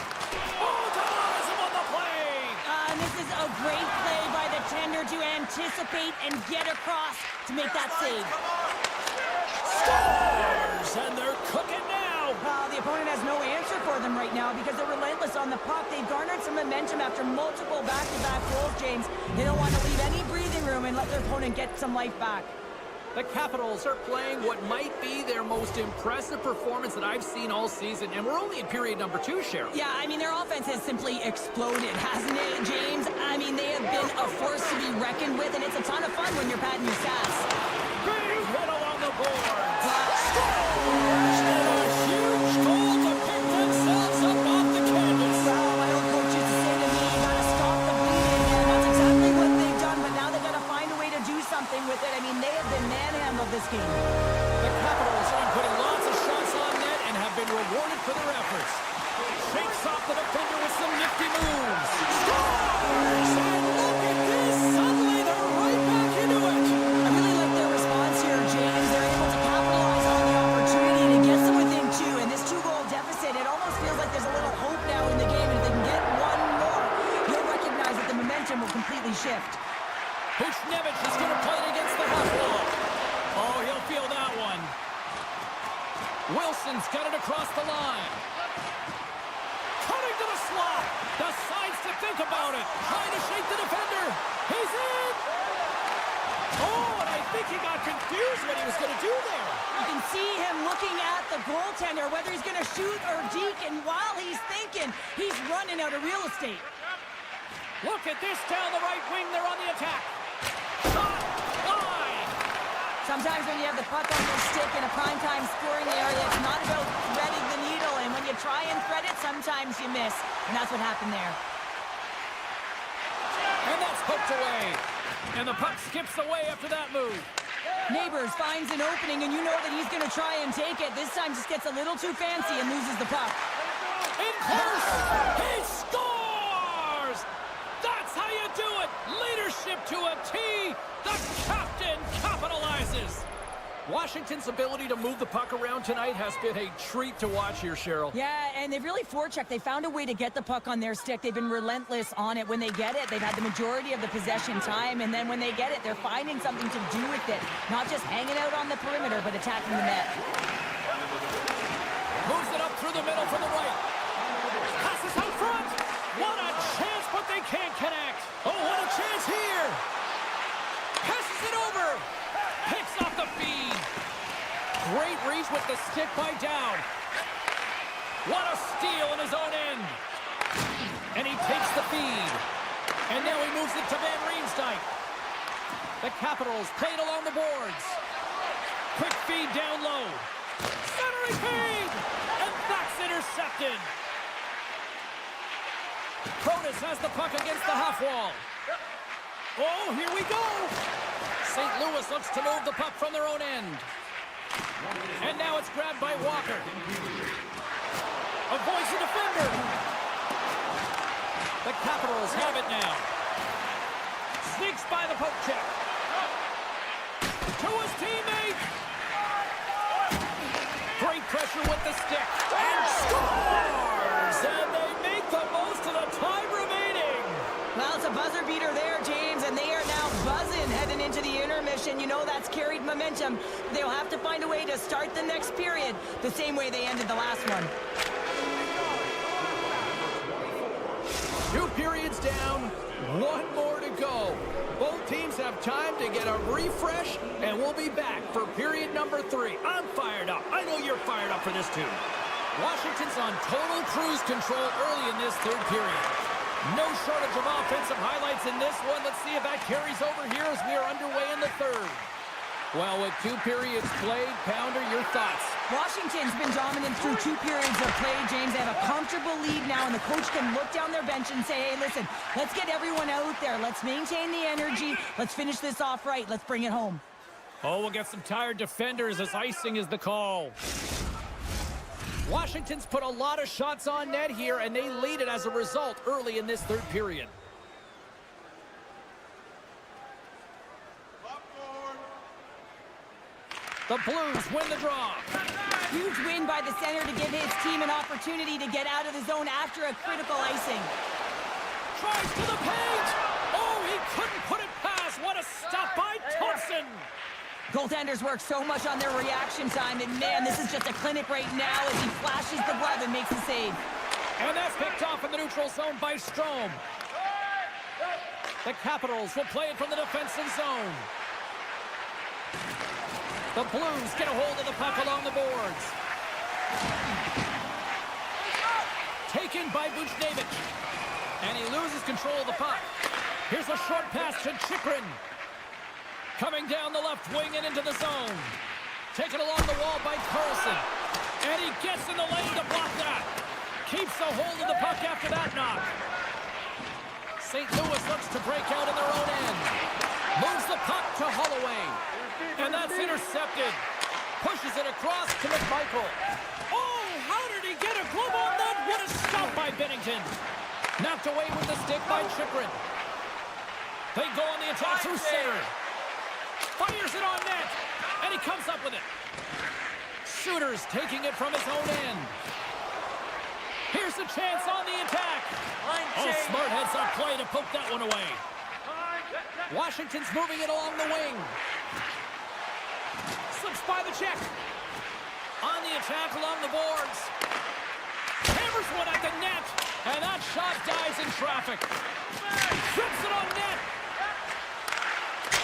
Oh, denies him on the play. And this is a great play by the tender to anticipate and get across to make that save. Scores! And they're cooking now. The opponent has no answer for them right now because they're relentless on the puck. They've garnered some momentum after multiple back-to-back goals, James. They don't want to leave any breathing room and let their opponent get some life back. The Capitals are playing what might be their most impressive performance that I've seen all season, and we're only in period number 2, Cheryl. Yeah, I mean, their offense has simply exploded, hasn't it, James? I mean, they have been a force to be reckoned with, and it's a ton of fun when you're patting your stats. Big hit along the board. Scores! And a huge goal to pick themselves up off the canvas. Well, my old coach used to say to me, you gotta stop the bleeding, and that's exactly what they've done, but now they've got to find a way to do something with it. I mean, they have been manhandled this game. The Capitals are putting lots of shots on net and have been rewarded for their efforts. Shakes off the defender with some nifty moves. Scores! And look at this! Suddenly they're right back into it. I really like their response here, James. They're able to capitalize on the opportunity to get them within 2, and this 2-goal deficit, it almost feels like there's a little hope now in the game, and if they can get one more, you'll recognize that the momentum will completely shift. Buchnevich is going to play it against the Buffalo. Oh, he'll feel that one. Wilson's got it across the line. Cutting to the slot. Decides to think think about it. Trying to shake the defender. He's in. Oh, and I think he got confused what he was going to do there. You can see him looking at the goaltender, whether he's going to shoot or deke, and while he's thinking, he's running out of real estate. Look at this down the right wing. They're on the attack. Shot. Line. Sometimes when you have the puck on your stick in a primetime scoring area, it's not about threading the needle, and when you try and thread it, sometimes you miss, and that's what happened there. And that's hooked away. And the puck skips away after that move. Neighbors finds an opening, and you know that he's going to try and take it. This time just gets a little too fancy and loses the puck. In close. He scores! That's how you do it. Leadership to a T. The captain capitalizes. Washington's ability to move the puck around tonight has been a treat to watch here, Cheryl. Yeah, and they've really forechecked. They found a way to get the puck on their stick. They've been relentless on it. When they get it, they've had the majority of the possession time, and then when they get it, they're finding something to do with it. Not just hanging out on the perimeter, but attacking the net. Moves it up through the middle for the right. Passes out front. What a chance, but they can't connect. Oh, what a chance here. Passes it over. Picks off the feed. Great reach with the stick by Down. What a steal in his own end. And he takes the feed. And now he moves it to Van Riemsdyk. The Capitals played along the boards. Quick feed down low. Centering feed. And that's intercepted. Protas has the puck against the half wall. Oh, here we go. St. Louis looks to move the puck from their own end. And now it's grabbed by Walker. Avoids the defender. The Capitals have it now. Sneaks by the poke check. To his teammate. Great pressure with the stick. And scores! And they make the most of the time remaining. Well, it's a buzzer beater there, James, and they are now buzzing heading into the intermission. You know that's carried momentum. They'll have to find a way to start the next period the same way they ended the last one. 2 periods down, 1 more to go. Both teams have time to get a refresh, and we'll be back for period number 3. I'm fired up. I know you're fired up for this too. Washington's on total cruise control early in this 3rd period. No shortage of offensive highlights in this one. Let's see if that carries over here as we are underway in the 3rd. Well, with 2 periods played, Pounder, your thoughts? Washington's been dominant through 2 periods of play, James. They have a comfortable lead now, and the coach can look down their bench and say, hey, listen, let's get everyone out there. Let's maintain the energy. Let's finish this off right. Let's bring it home. Oh, we'll get some tired defenders as icing is the call. Washington's put a lot of shots on net here, and they lead it as a result early in this 3rd period. The Blues win the draw. Huge win by the center to give his team an opportunity to get out of the zone after a critical icing. Tries to the paint. Oh, he couldn't put it past. What a stop by Thompson. Goaltenders work so much on their reaction time, and man, this is just a clinic right now as he flashes the glove and makes the save. And that's picked off in the neutral zone by Strome. The Capitals will play it from the defensive zone. The Blues get a hold of the puck along the boards. Taken by Buchnevich. And he loses control of the puck. Here's a short pass to Chychrun. Coming down the left wing and into the zone. Taken along the wall by Carlson. And he gets in the lane to block that. Keeps a hold of the puck after that knock. St. Louis looks to break out in their own end. Moves the puck to Holloway. And that's intercepted. Pushes it across to McMichael. Oh, how did he get a glove on that? What a stop by Binnington. Knocked away with the stick by Chychrun. They go on the attack through center. Fires it on net. And he comes up with it. Shooter's taking it from his own end. Here's the chance on the attack. Oh, smart heads-up play to poke that one away. Washington's moving it along the wing. Slips by the check. On the attack along the boards. Hammers one at the net. And that shot dies in traffic. Trips it on net.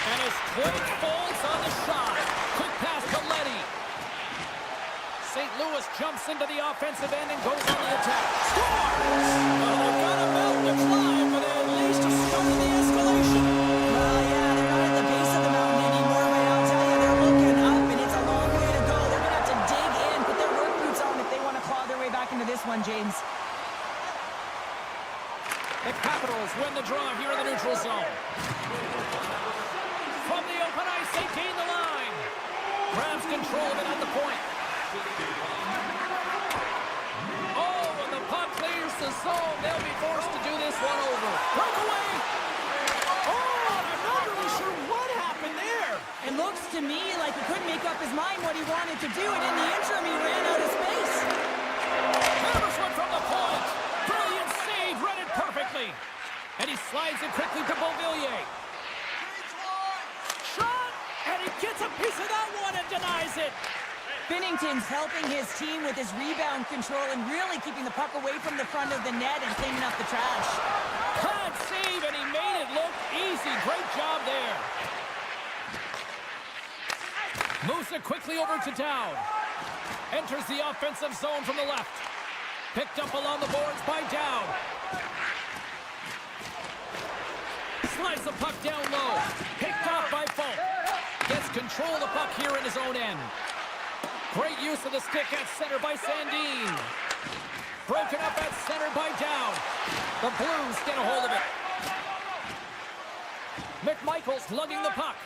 And his twin folds on the shot. Quick pass to Letty. St. Louis jumps into the offensive end and goes on the attack. Scores! Well, they've got a mountain to climb, but at least to start the escalation. Well, yeah, they're not at the base of the mountain anymore, but I'll tell you, they're looking up, and it's a long way to go. They're going to have to dig in, put their work boots on if they want to claw their way back into this one, James. The Capitals win the draw here in the neutral zone. From the open ice, they gain the line. Grabs control of it at the point. Oh, when the puck clears the zone, they'll be forced to do this one over. Breakaway! Oh, I'm not really sure what happened there. It looks to me like he couldn't make up his mind what he wanted to do, and in the interim, he ran out of space. Hammers one from the point. Brilliant save, read it perfectly. And he slides it quickly to Beauvillier. Shot! And he gets a piece of that one and denies it. Binnington's helping his team with his rebound control and really keeping the puck away from the front of the net and cleaning up the trash. Can't save, and he made it look easy. Great job there. Moves it quickly over to Dowd. Enters the offensive zone from the left. Picked up along the boards by Dowd. Slides the puck down low. Picked off by Falk. Gets control of the puck here in his own end. Great use of the stick at center by Sandin. Broken up at center by Dowd. The Blues get a hold of it. McMichael's lugging the puck.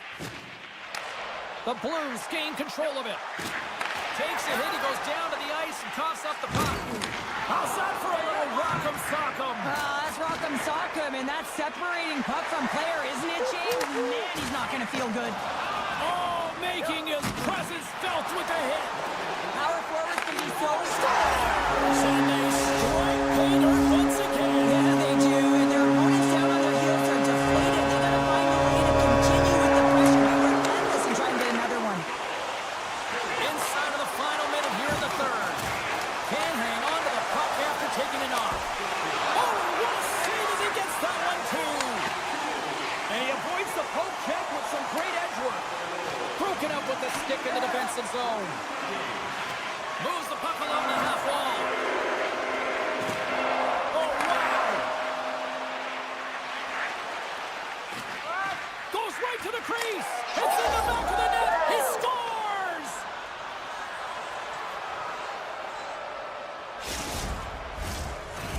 The Blues gain control of it. Takes a hit, he goes down to the ice and coughs up the puck. How's that for a little rock'em sock'em? That's rock'em sock'em, and that's separating puck from player, isn't it, James? Man, he's not going to feel good. Oh, making his presence felt with a hit. Power forwards can be so strong. And they strike pay dirt once again. Yeah, they do, and their opponents down on their heels are deflated. They got to find a way to continue with the pressure, be relentless, and try and get another one. Inside of the final minute here in the third. Can hang on to the puck after taking it off. Oh, what a save as he gets that one too. And he avoids the poke check with some great edge work. Broken up with the stick in the defensive zone. Moves the puck along the half wall. Oh, wow. Goes right to the crease. It's in the back of the net. He scores!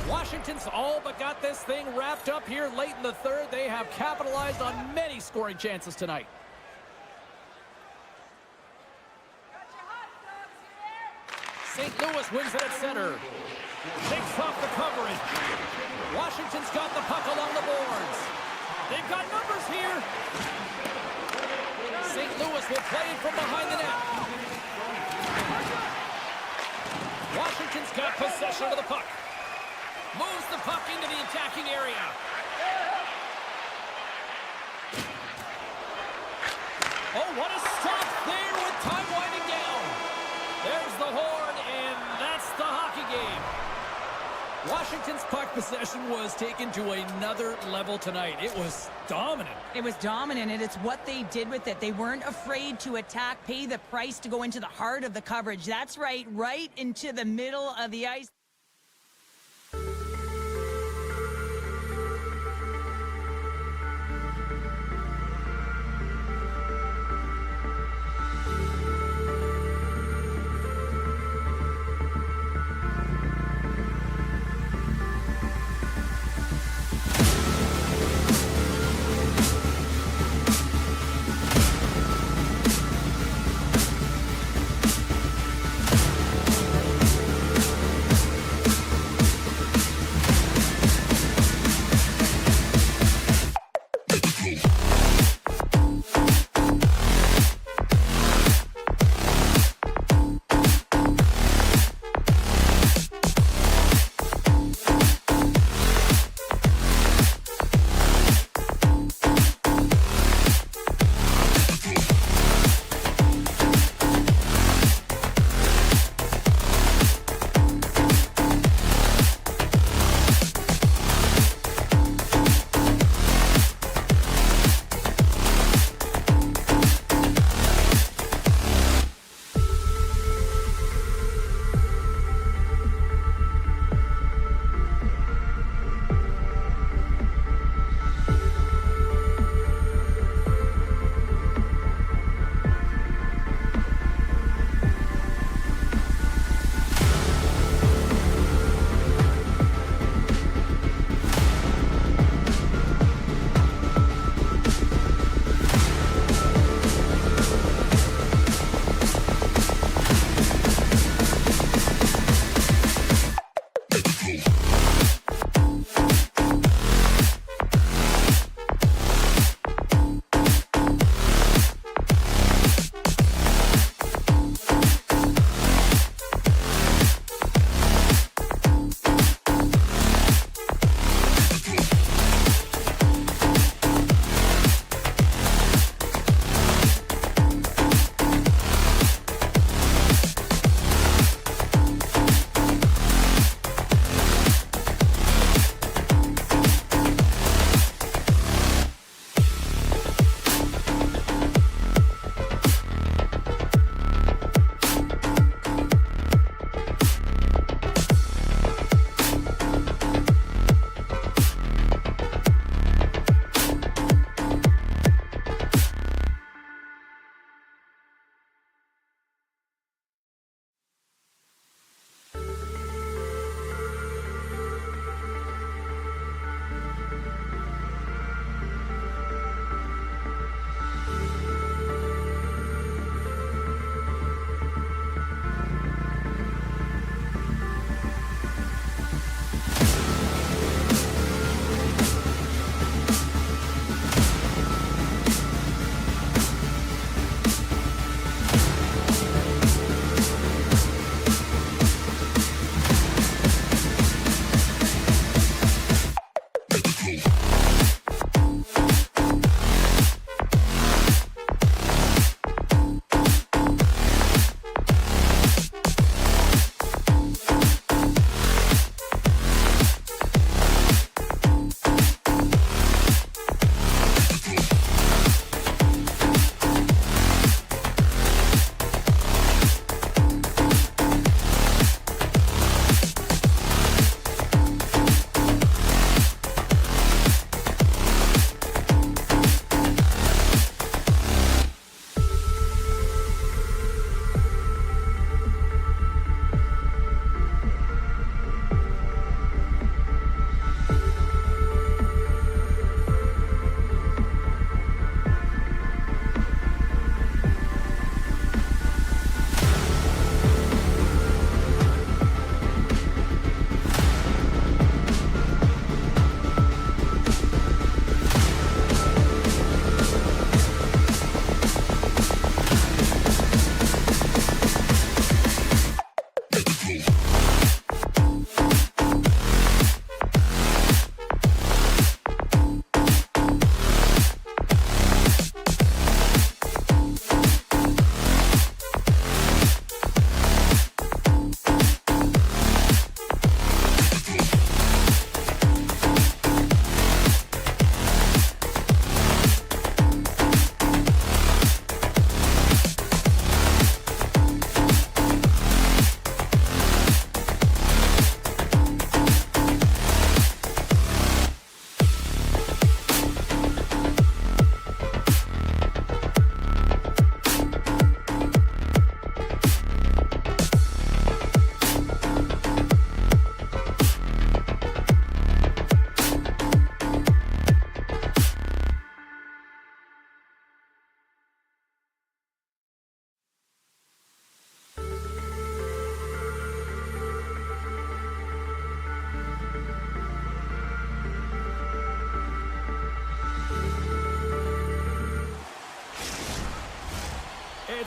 Washington's all but got this thing wrapped up here late in the third. They have capitalized on many scoring chances tonight. St. Louis wins it at center. Takes off the coverage. Washington's got the puck along the boards. They've got numbers here. St. Louis will play it from behind the net. Washington's got possession of the puck. Moves the puck into the attacking area. Oh, what a stop there with time winding down. There's the horn, and that's the hockey game. Washington's puck possession was taken to another level tonight. It was dominant. It was dominant, and it's what they did with it. They weren't afraid to attack, pay the price to go into the heart of the coverage. That's right into the middle of the ice.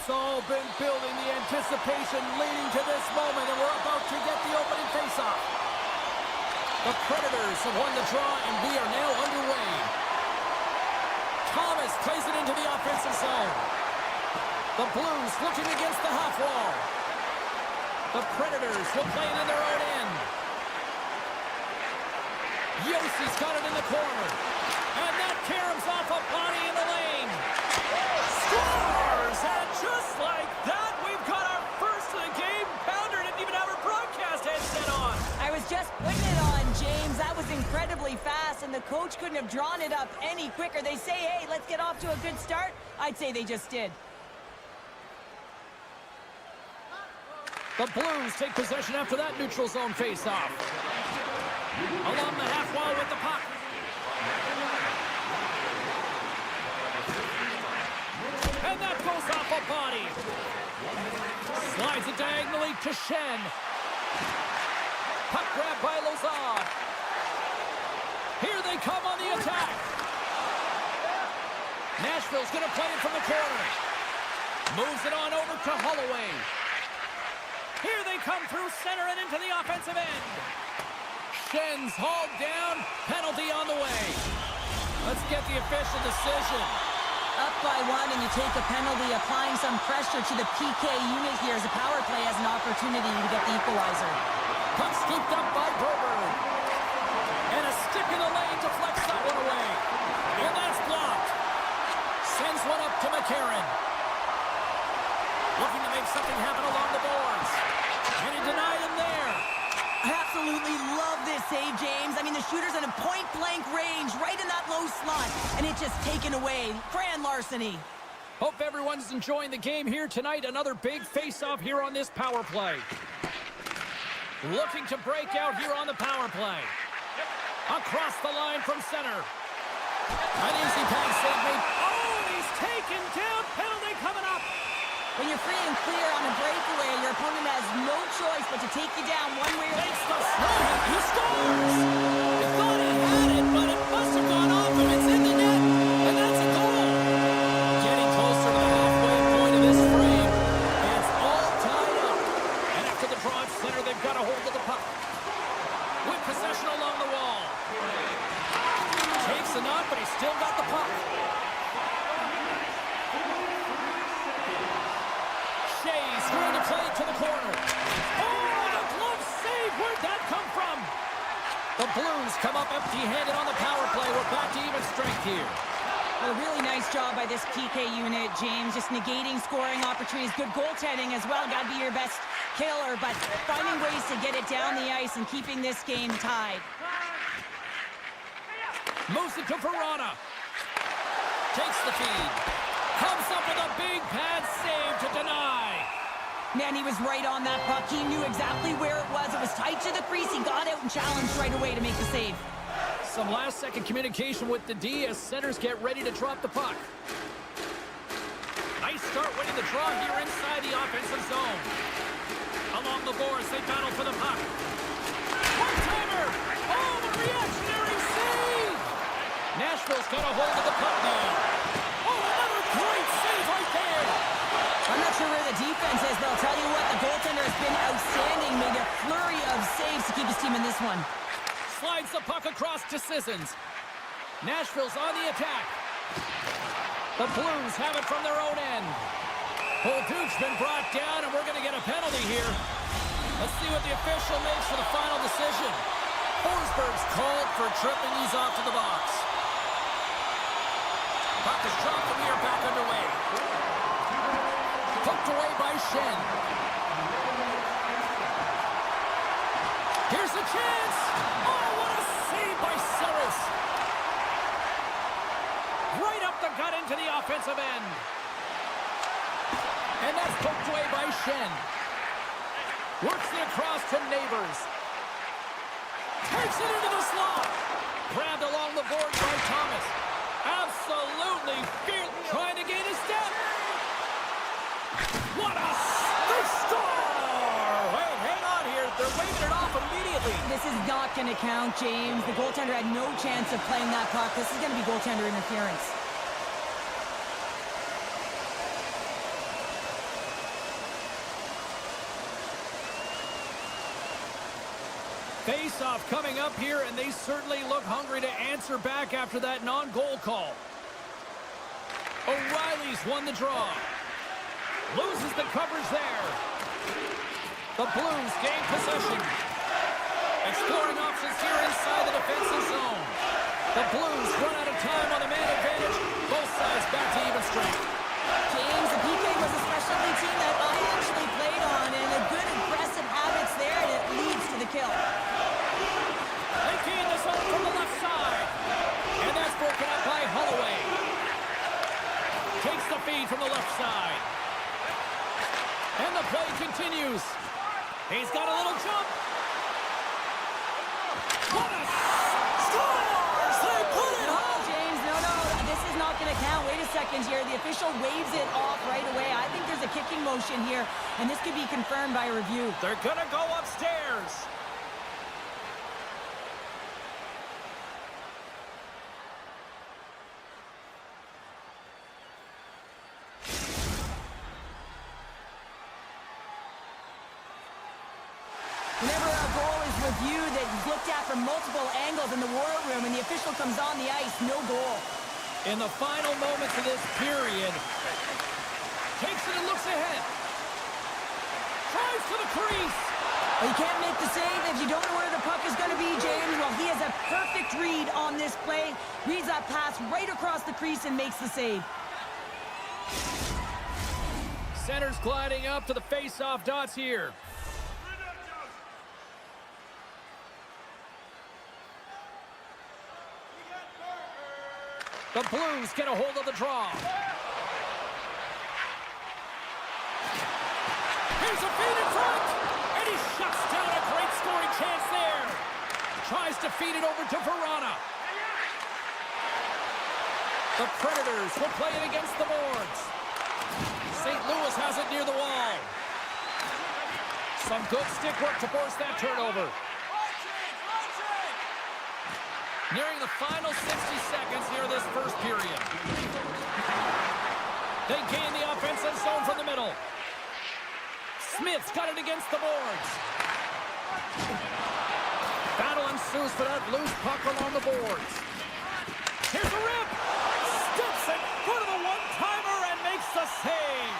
It's all been building, the anticipation leading to this moment, and we're about to get the opening faceoff. The Predators have won the draw, and we are now underway. Thomas plays it into the offensive zone. The Blues looking against the half wall. The Predators will play it in their own end. Yossi's got it in the corner. And that caroms off a body in the lane. Scores! And just like that, we've got our first of the game. Pounder didn't even have her broadcast headset on. I was just putting it on, James. That was incredibly fast, and the coach couldn't have drawn it up any quicker. They say, hey, let's get off to a good start. I'd say they just did. The Blues take possession after that neutral zone faceoff. Along the half wall with the puck. And that goes off a body. Slides it diagonally to Shen. Puck grab by Lazard. Here they come on the attack. Nashville's going to play it from the corner. Moves it on over to Holloway. Here they come through center and into the offensive end. Shen's hauled down. Penalty on the way. Let's get the official decision. Up by one, and you take a penalty, applying some pressure to the PK unit here as the power play has an opportunity to get the equalizer. Puck scooped up by Berber. And a stick in the lane deflects that one away. And that's blocked. Sends one up to McCarron. Looking to make something happen along the boards. And he denied him there. I absolutely love this save, James. I mean, the shooter's in a point-blank range, right in that low slot, and it's just taken away. Grand larceny. Hope everyone's enjoying the game here tonight. Another big face-off here on this power play. Looking to break out here on the power play. Across the line from center. An easy pass save made. Oh, he's taken down. Penalty coming up. When you're free and clear on a breakaway, your opponent has no choice but to take you down one way or the other. He scores! He thought he had it, but it must have gone off him. It's in the net, and that's a goal. Getting closer to the halfway point of this frame. It's all tied up. And after the draw at center, they've got a hold of the puck. With possession along the wall. Takes a knock, but he's still got the puck. Shea's going to play it to the corner. Oh, a glove save. Where'd that come from? The Blues come up empty-handed on the power play. We're back to even strength here. A really nice job by this PK unit, James. Just negating scoring opportunities. Good goaltending as well. Got to be your best killer, but finding ways to get it down the ice and keeping this game tied. Moves it to Verona. Takes the feed. Comes up with a big pad save to deny. Man, he was right on that puck. He knew exactly where it was. It was tight to the crease. He got out and challenged right away to make the save. Some last-second communication with the D as centers get ready to drop the puck. Nice start winning the draw here inside the offensive zone. Along the boards, they battle for the puck. One-timer! Oh, the reactionary save! Nashville's got a hold of the puck now. Great save right there. I'm not sure where the defense is, but I'll tell you what, the goaltender has been outstanding. Made a flurry of saves to keep his team in this one. Slides the puck across to Sissons. Nashville's on the attack. The Blues have it from their own end. Bolduc's been brought down, and we're going to get a penalty here. Let's see what the official makes for the final decision. Forsberg's called for tripping. He's off to the box. Puck is dropped, and we are back underway. Poked away by Shen. Here's a chance. Oh, what a save by Saris. Right up the gut into the offensive end. And that's poked away by Shen. Works it across to Neighbors. Takes it into the slot. Grabbed along the board by Thomas. Absolutely fierce, trying to gain a step. What a score! Wait, hang on here. They're waving it off immediately. This is not going to count, James. The goaltender had no chance of playing that puck. This is going to be goaltender interference. Face-off coming up here, and they certainly look hungry to answer back after that non-goal call. O'Reilly's won the draw. Loses the coverage there. The Blues gain possession. Exploring options here inside the defensive zone. The Blues run out of time on the man advantage. Both sides back to even strength. James, the PK was a specialty team that I actually played on, and a good aggressive habits there, and it leads to the kill. They gain the zone from the left side. And that's broken up by Holloway. Takes the feed from the left side. And the play continues. He's got a little jump. What a Scores! They put it home! James, no, this is not going to count. Wait a second here. The official waves it off right away. I think there's a kicking motion here, and this could be confirmed by a review. They're gonna go upstairs. Whenever a goal is reviewed, it's looked at from multiple angles in the war room, and the official comes on the ice, no goal. In the final moments of this period, takes it and looks ahead. Tries to the crease. Well, you can't make the save if you don't know where the puck is going to be, James. Well, he has a perfect read on this play. Reads that pass right across the crease and makes the save. Center's gliding up to the face-off dots here. The Blues get a hold of the draw. Here's a feed in front, and he shuts down a great scoring chance there. Tries to feed it over to Verona. The Predators will play it against the boards. St. Louis has it near the wall. Some good stick work to force that turnover. Nearing the final 60 seconds here this first period. They gain the offensive zone from the middle. Smith's got it against the boards. Battle ensues for that loose puck along the boards. Here's a rip. Steps in front of the one-timer and makes the save.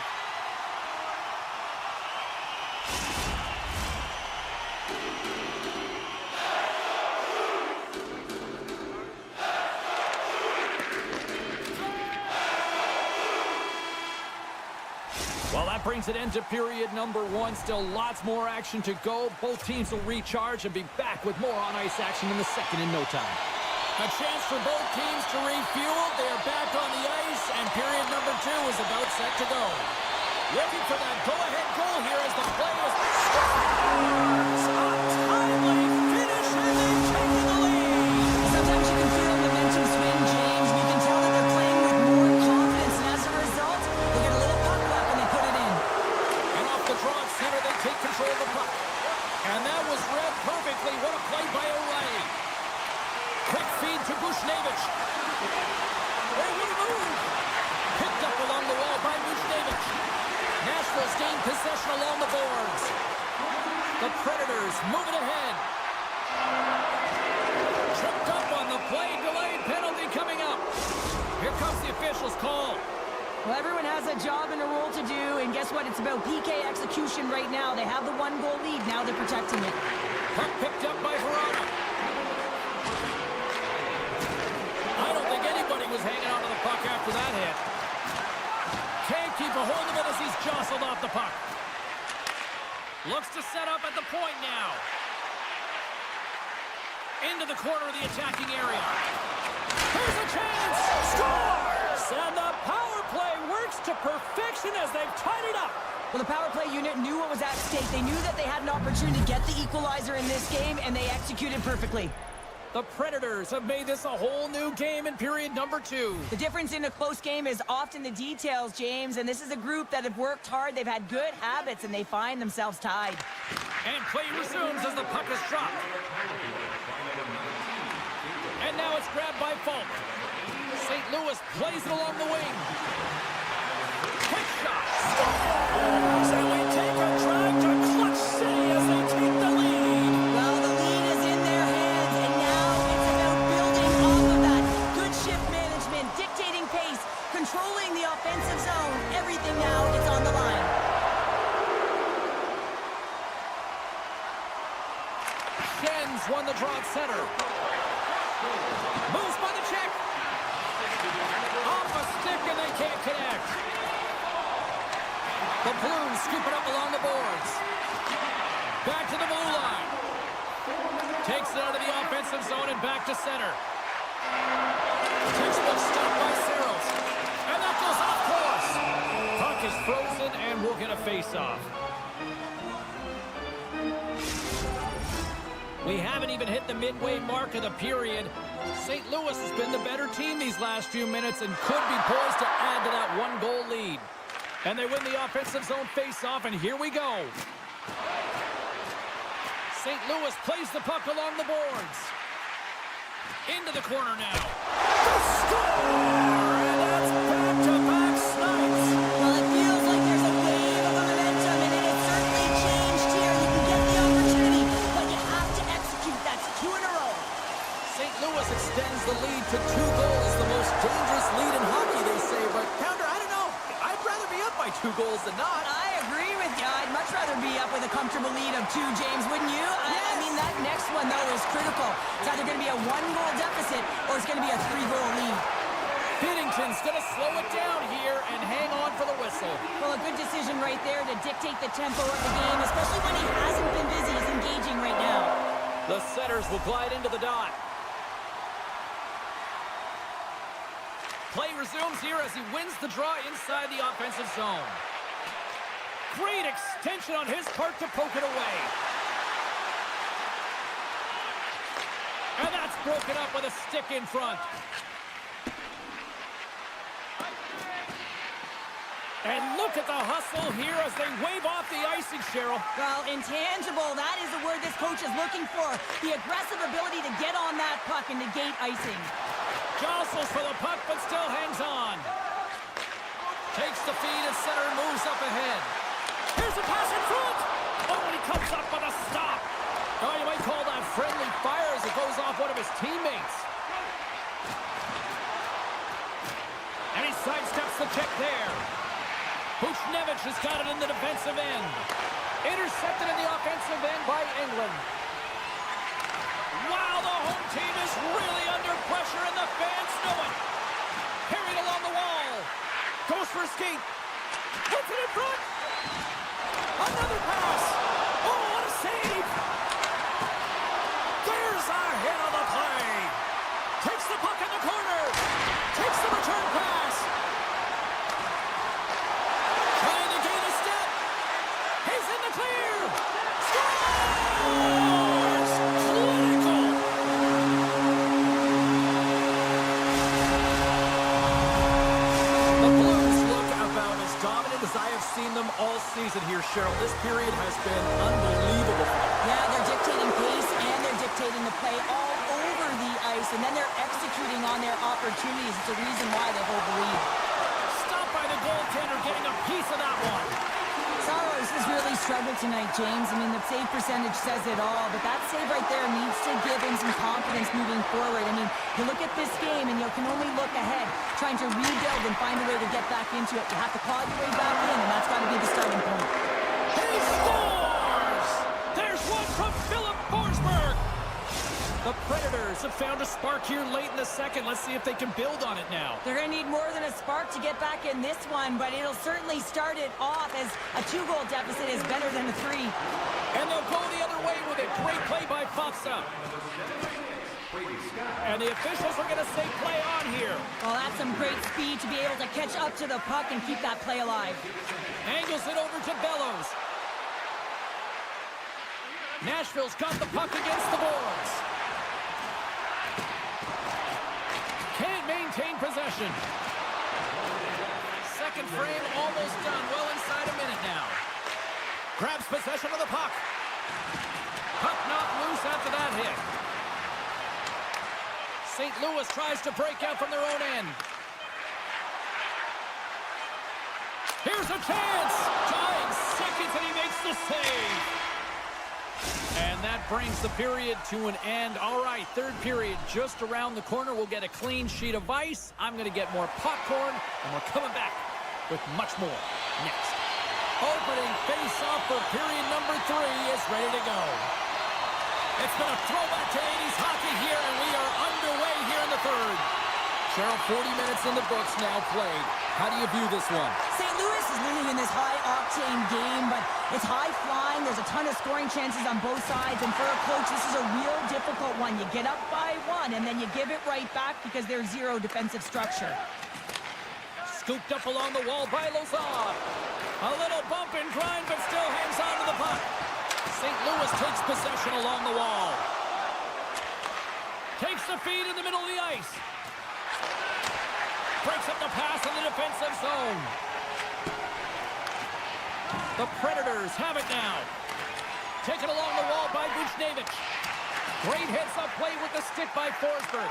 Well, that brings it into period number one. Still lots more action to go. Both teams will recharge and be back with more on-ice action in the second in no time. A chance for both teams to refuel. They are back on the ice, and period number two is about set to go. Looking for that go-ahead goal here as the play is... Scores! A timely finish, and they've taken the lead. Sometimes you can feel momentum swing, James. You can tell that they're playing with more confidence, and as a result, they get a little puck luck and they put it in. And off the draw center, they take control of the puck. And that was read perfectly. What a play by O'Reilly. Quick feed to Bushnevich. Oh, what a move! Picked up along the wall by Bushnevich. Nashville's gained possession along the boards. The Predators moving ahead. Tripped up on the play. Delayed penalty coming up. Here comes the official's call. Well, everyone has a job and a role to do, and guess what? It's about PK execution right now. They have the one-goal lead. Now they're protecting it. Puck picked up by Verona. I don't think anybody was hanging on to the puck after that hit. Can't keep a hold of it as he's jostled off the puck. Looks to set up at the point now. Into the corner of the attacking area. Here's a chance! Scores! And the power play works to perfection as they've tied it up. Well, the power play unit knew what was at stake. They knew that they had an opportunity to get the equalizer in this game, and they executed perfectly. The Predators have made this a whole new game in period number two. The difference in a close game is often the details, James, and this is a group that have worked hard. They've had good habits, and they find themselves tied. And play resumes as the puck is dropped. And now it's grabbed by Falk. St. Louis plays it along the wing. Quick shot. Scores! And we take a drag to Clutch City as they take the lead. Well, the lead is offensive zone. Everything now is on the line. Shen's won the draw at center. Moves by the check. Off a stick and they can't connect. The Blues scoop it up along the boards. Back to the blue line. Takes it out of the offensive zone and back to center. Textbook stop by Saros. And that goes off course. Puck is frozen and we'll get a face-off. We haven't even hit the midway mark of the period. St. Louis has been the better team these last few minutes and could be poised to add to that one-goal lead. And they win the offensive zone face-off, and here we go. St. Louis plays the puck along the boards. Into the corner now. The score! And that's back-to-back snipes. Well, it feels like there's a wave of momentum, and it has certainly changed here. You can get the opportunity, but you have to execute. That's 2 in a row. St. Louis extends the lead to 2 goals, the most dangerous lead in hockey, they say. But, Pounder, I don't know. I'd rather be up by 2 goals than not. I agree with you. I'd much rather be up with a comfortable lead of 2, James, wouldn't you? I mean, that next one, though, is critical. It's either going to be a 1-goal deficit or it's going to be a 3-goal lead. Binnington's going to slow it down here and hang on for the whistle. Well, a good decision right there to dictate the tempo of the game, especially when he hasn't been busy. He's engaging right now. The setters will glide into the dot. Play resumes here as he wins the draw inside the offensive zone. Great extension on his part to poke it away. And that's broken up with a stick in front. And look at the hustle here as they wave off the icing, Cheryl. Well, intangible, that is the word this coach is looking for. The aggressive ability to get on that puck and negate icing. Jostles for the puck, but still hangs on. Takes the feed and center and moves up ahead. Here's a pass in front. Oh, and he comes up with a stop. Oh, you might call that friendly fire as it goes off one of his teammates. And he sidesteps the check there. Buchnevich has got it in the defensive end. Intercepted in the offensive end by England. Wow, the home team is really under pressure and the fans know it. Carried along the wall. Goes for a skate. Puts it in front. Another pass. Oh, what a save. There's a hit on the play. Takes the puck in the corner. Takes the return pass. Trying to gain a step. He's in the clear. Scores! Clinical. The Blues look about as dominant as I have seen them all season here, Cheryl. This period has been unbelievable. Yeah, they're dictating pace and they're dictating the play all over the ice, and then they're executing on their opportunities. It's a reason why they hold the lead. Stopped by the goaltender, getting a piece of that one. Saros has really struggled tonight, James. I mean, the save percentage says it all, but that save right there needs to give him some confidence moving forward. I mean, you look at this game and you can only look ahead, trying to rebuild and find a way to get back into it. You have to claw your way back in, and that's got to be the starting point. He scores! There's one from Philip Forsberg. The Predators have found a spark here late in the second. Let's see if they can build on it now. They're going to need more than a spark to get back in this one, but it'll certainly start it off as a 2-goal deficit is better than a 3. And they'll go the other way with a great play by Faksa. And the officials are going to say play on here. Well, that's some great speed to be able to catch up to the puck and keep that play alive. Angles it over to Bellows. Nashville's got the puck against the boards. Can't maintain possession. Second frame almost done. Well inside a minute now. Grabs possession of the puck. Puck knocked loose after that hit. St. Louis tries to break out from their own end. Here's a chance. Tying seconds and he makes the save. And that brings the period to an end. All right, third period just around the corner. We'll get a clean sheet of ice. I'm going to get more popcorn, and we're coming back with much more next. Opening face-off for period number 3 is ready to go. It's been a throwback to 80s hockey here, and we are underway here in the third. Cheryl, 40 minutes in the books now played. How do you view this one? St. Louis is leading in this high-octane game, but it's high-flying. There's a ton of scoring chances on both sides, and for a coach, this is a real difficult one. You get up by 1, and then you give it right back because there's zero defensive structure. Scooped up along the wall by Lozard. A little bump and grind, but still hangs on to the puck. St. Louis takes possession along the wall. Takes the feed in the middle of the ice. Breaks up the pass in the defensive zone. The Predators have it now. Taken along the wall by Buchnevich. Great heads-up play with the stick by Forsberg.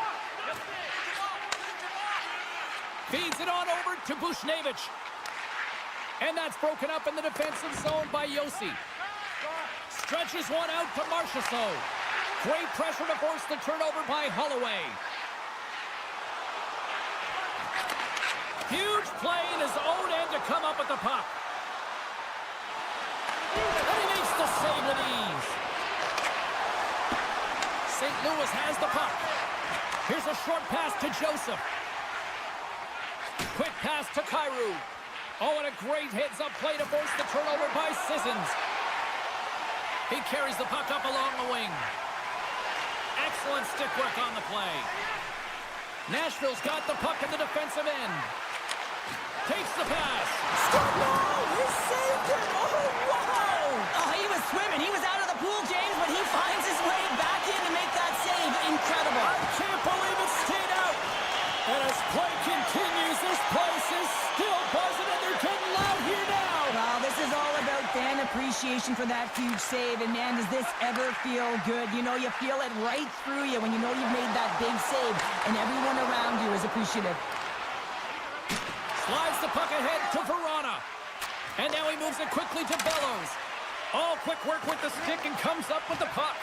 Feeds it on over to Buchnevich. And that's broken up in the defensive zone by Yossi. Stretches one out to Marchessault. Great pressure to force the turnover by Holloway. Huge play in his own end to come up with the puck. And he makes the save with ease. St. Louis has the puck. Here's a short pass to Joseph. Quick pass to Kyrou. Oh, and a great heads-up play to force the turnover by Sissons. He carries the puck up along the wing. Excellent stick work on the play. Nashville's got the puck in the defensive end. Takes the pass. Stop now! He saved it! Oh, wow! Oh, he was swimming. He was out of the pool, James, but he finds his way back in to make that save. Incredible. I can't believe it stayed out. And as play continues, this place is still buzzing, and they're getting loud here now. Well, this is all about fan appreciation for that huge save. And, man, does this ever feel good? You know, you feel it right through you when you know you've made that big save, and everyone around you is appreciative. Slides the puck ahead to Verona. And now he moves it quickly to Bellows. All quick work with the stick and comes up with the puck.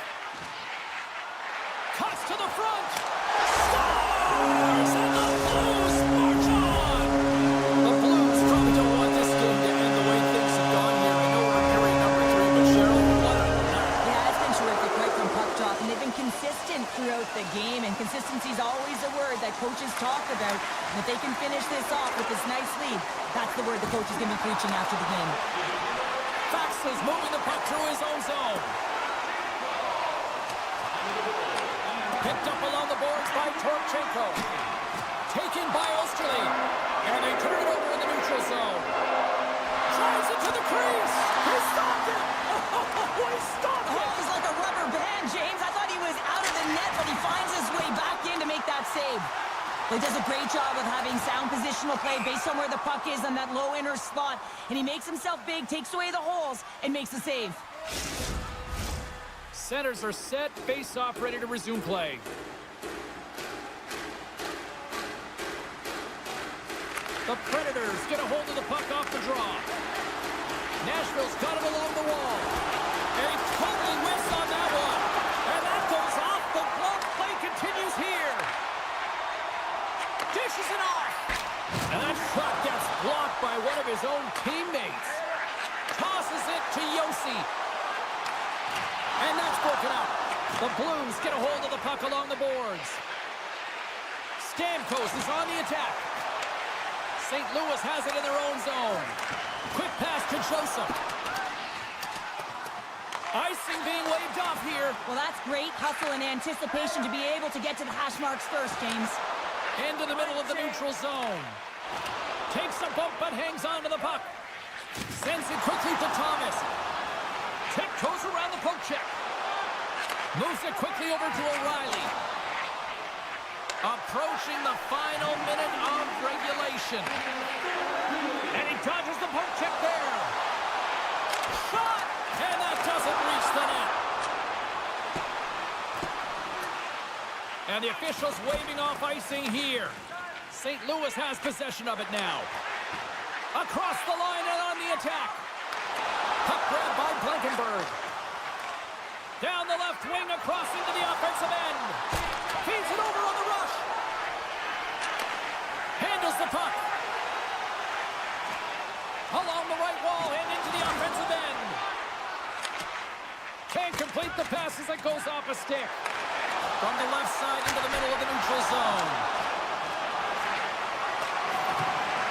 Cuts to the front. Scores! And the Blues march on! The Blues probably don't want this game to end the way things have gone here. I know we're in period number 3, but Cheryl, what a night. Yeah, it's been terrific right from puck drop, and they've been consistent throughout the game, and consistency is always a word that coaches talk about. And if they can finish this off with this nice lead, that's the word the coach is going to be preaching after the game. Fox is moving the puck through his own zone. Picked up along the boards by Torchenko. Taken by Osterley. And they turn it over in the neutral zone. Drives it to the crease. He stopped it. Oh, he stopped Oh, it. he's like a rubber band, James. I thought he was out of the net, but he finds his way back in to make that save. He does a great job of having sound positional play based on where the puck is on that low inner slot. And he makes himself big, takes away the holes, and makes the save. Centers are set. Face-off ready to resume play. The Predators get a hold of the puck off the draw. Nashville's got it along the wall. And he totally whiffs on that one. And that goes off the glove. Play continues here. Dishes it off. And that shot gets blocked by one of his own teammates. Tosses it to Yossi. And that's broken up. The Blues get a hold of the puck along the boards. Stamkos is on the attack. St. Louis has it in their own zone. Quick pass to Joseph. Icing being waved off here. Well, that's great hustle and anticipation to be able to get to the hash marks first, James. Into the middle of the neutral zone. Takes a bump but hangs on to the puck. Sends it quickly to Thomas. Tiptoes around the poke check. Moves it quickly over to O'Reilly. Approaching the final minute of regulation. And he dodges the poke check there. Shot! And that doesn't reach the net. And the officials waving off icing here. St. Louis has possession of it now. Across the line and on the attack. Puck grab by Blankenberg. Down the left wing, across into the offensive end. Feeds it over on the rush. Handles the puck. Along the right wall and into the offensive end. Can't complete the pass as it goes off a stick. From the left side into the middle of the neutral zone.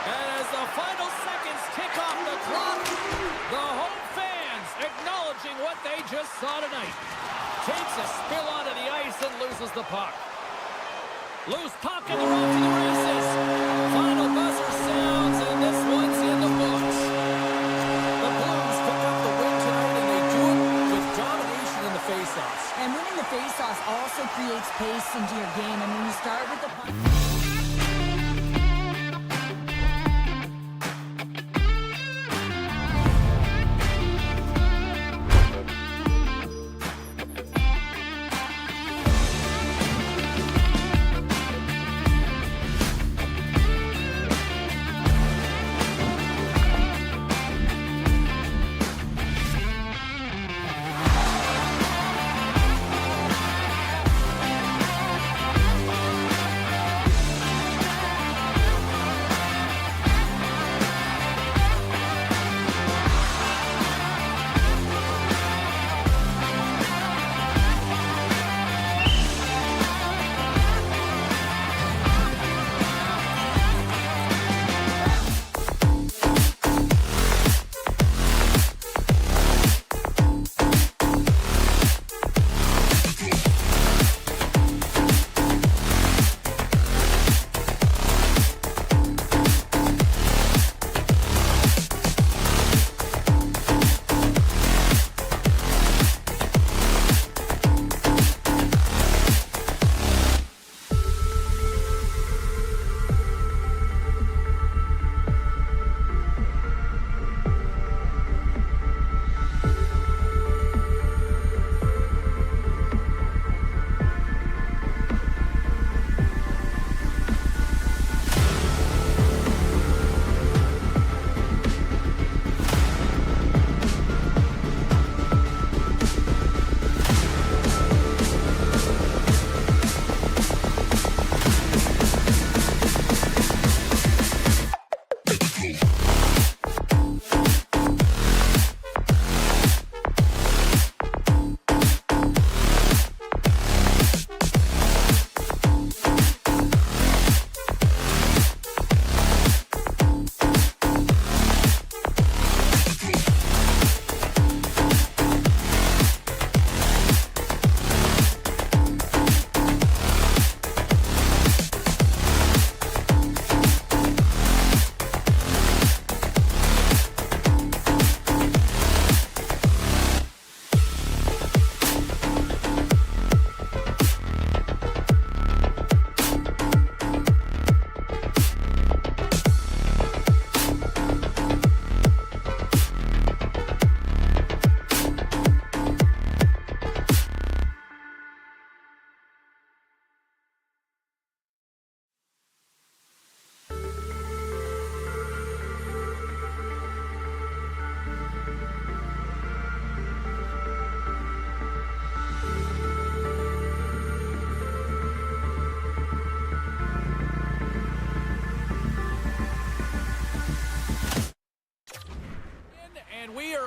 And as the final seconds tick off the clock, the home fans acknowledging what they just saw tonight. Takes a spill onto the ice and loses the puck. Loose puck and they're off to the races. Final buzzer sounds and this one's in the books. The Blues pick up the win tonight and they do it with domination in the faceoffs. And winning the faceoffs also creates pace into your game. And when you start with the puck...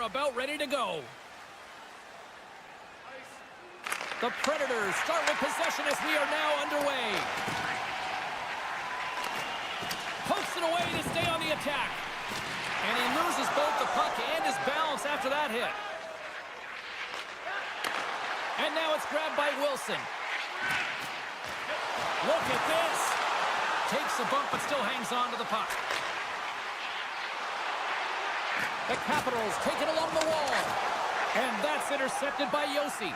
about ready to go. The Predators start with possession as we are now underway. Pokes it away to stay on the attack. And he loses both the puck and his balance after that hit. And now it's grabbed by Wilson. Look at this. Takes a bump but still hangs on to the puck. The Capitals take it along the wall. And that's intercepted by Yossi.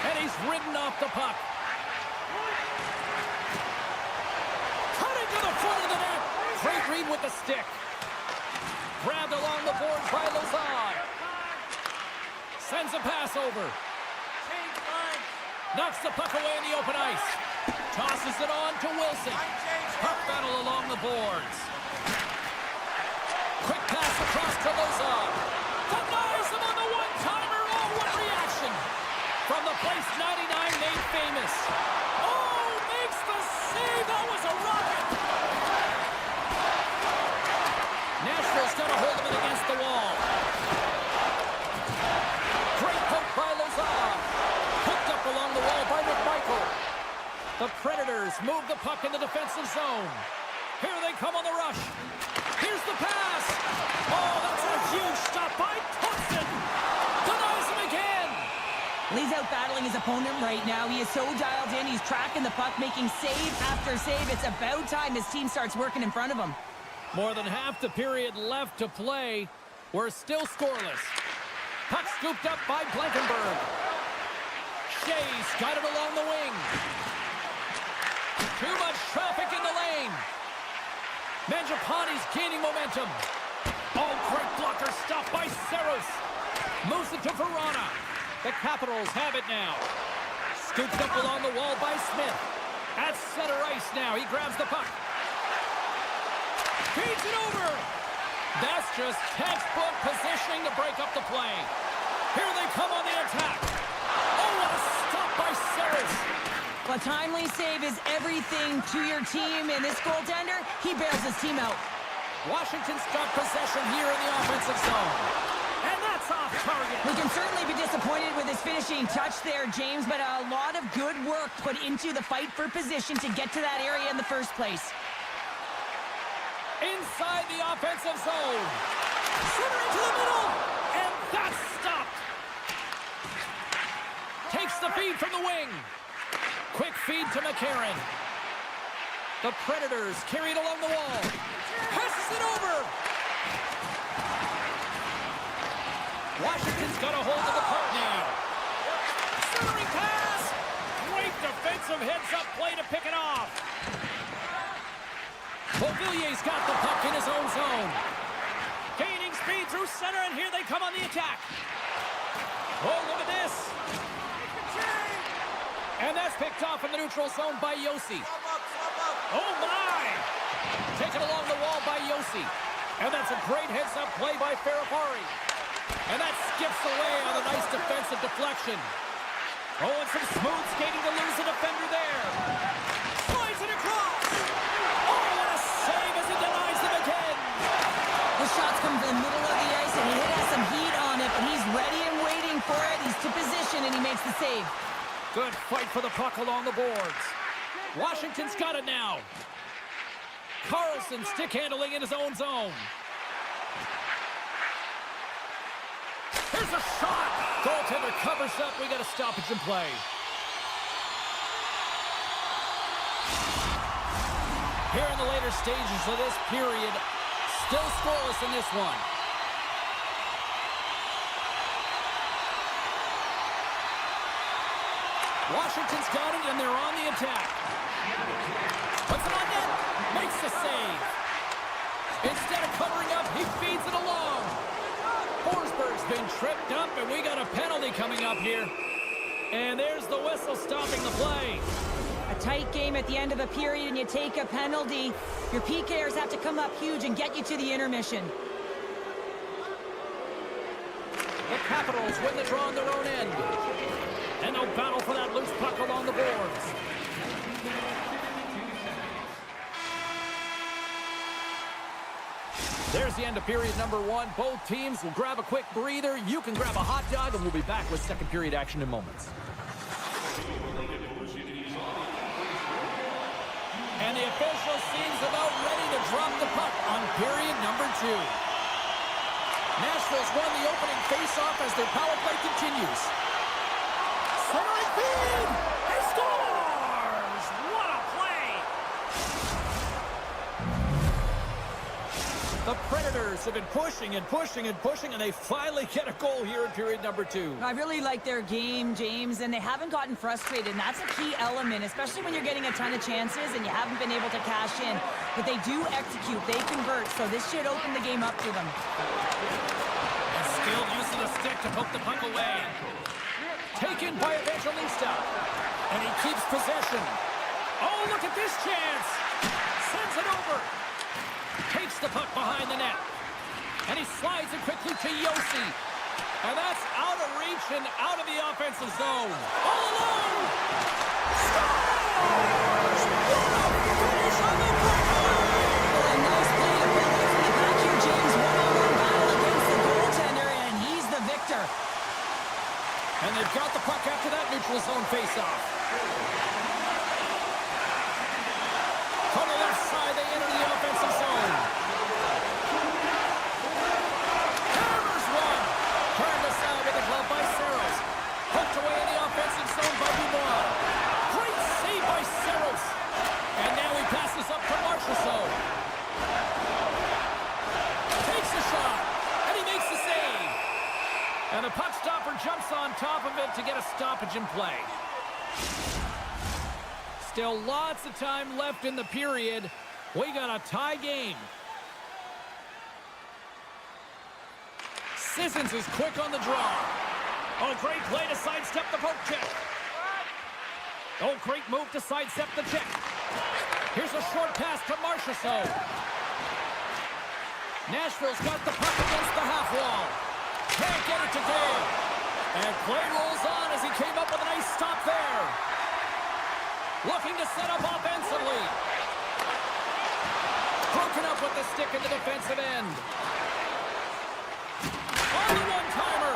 And he's ridden off the puck. Cutting to the front of the net. Great read with the stick. Grabbed along the boards by Lazard. Sends a pass over. Knocks the puck away in the open ice. Tosses it on to Wilson. Puck battle along the boards. Quick pass across to Lazard. Denies him on the one-timer. Oh, what reaction! #99 made famous. Oh, makes the save. That was a rocket. Nashville's got a hold of it against the wall. Great poke by Lazar. Hooked up along the wall by McMichael. The Predators move the puck in the defensive zone. Here they come on the rush. Here's the pass. Oh, that's a huge stop by Thompson. Denies him again. He's out battling his opponent right now. He is so dialed in. He's tracking the puck, making save after save. It's about time his team starts working in front of him. More than half the period left to play. We're still scoreless. Puck scooped up by Blankenberg. Shea's got it along the wing. Too much traffic in the lane. Mangiapane's gaining momentum. Oh, great blocker stop by Saros. Moves it to Verona. The Capitals have it now. Scooped up along the wall by Smith. At center ice now. He grabs the puck. Feeds it over. That's just textbook positioning to break up the play. Here they come on the attack. Oh, what a stop by Saros. A timely save is everything to your team, and this goaltender, he bails his team out. Washington's got possession here in the offensive zone. And that's off target. We can certainly be disappointed with his finishing touch there, James, but a lot of good work put into the fight for position to get to that area in the first place. Inside the offensive zone. Center into the middle. And that's stopped. Takes the feed from the wing. Quick feed to McCarron. The Predators carry it along the wall. Passes it over. Washington's got a hold of the puck now. Centering pass. Great defensive heads-up play to pick it off. Beauvillier's got the puck in his own zone. Gaining speed through center, and here they come on the attack. Oh, look at this. And that's picked off in the neutral zone by Yossi. Oh, my! Taken along the wall by Yossi. And that's a great heads-up play by Ferrapari. And that skips away on a nice defensive deflection. Oh, and some smooth skating to lose a defender there. Slides it across. Oh, what a save as he denies them again. The shots come from the middle of the ice, and he has some heat on it, but he's ready and waiting for it. He's to position, and he makes the save. Good fight for the puck along the boards. Washington's got it now. Carlson stick handling in his own zone. Here's a shot. Goaltender covers up. We got a stoppage in play. Here in the later stages of this period, still scoreless in this one. Washington's got it, and they're on the attack. Puts it on net. Makes the save. Instead of covering up, he feeds it along. Forsberg's been tripped up, and we got a penalty coming up here. And there's the whistle stopping the play. A tight game at the end of a period, and you take a penalty. Your PKers have to come up huge and get you to the intermission. The Capitals win the draw on their own end. And they'll battle for that loose puck along the boards. There's the end of period number one. Both teams will grab a quick breather. You can grab a hot dog, and we'll be back with second period action in moments. And the official seems about ready to drop the puck on period number two. Nashville's won the opening faceoff as their power play continues. Centering feed! He scores! What a play! The Predators have been pushing and pushing and pushing, and they finally get a goal here in period number two. I really like their game, James, and they haven't gotten frustrated, and that's a key element, especially when you're getting a ton of chances and you haven't been able to cash in. But they do execute, they convert, so this should open the game up for them. A skilled use of the stick to poke the puck away. Taken by Evangelista, and he keeps possession. Oh, look at this chance! Sends it over. Takes the puck behind the net. And he slides it quickly to Yossi. And that's out of reach and out of the offensive zone. All alone! Scores! What a finish on the breakaway! Well, a nice play to pull out from the back here, James. One-on-one battle against the goaltender, and he's the victor. And they've got the puck after that neutral zone faceoff. From the left side, they enter the offensive zone. Hammers one. Turned aside with the glove by Saros. Hooked away in the offensive zone by Dubois. Great save by Saros. And now he passes up to Marchessault. Takes a shot. And he makes the save. And the puck stopper jumps on top of it to get a stoppage in play. Still lots of time left in the period. We got a tie game. Sissons is quick on the draw. Oh, great play to sidestep the poke check. Oh, great move to sidestep the check. Here's a short pass to Marchessault. Nashville's got the puck against the half wall. Can't get it to Dave. And play rolls on as he came up with a nice stop there. Looking to set up offensively. Broken up with the stick in the defensive end. On the one-timer.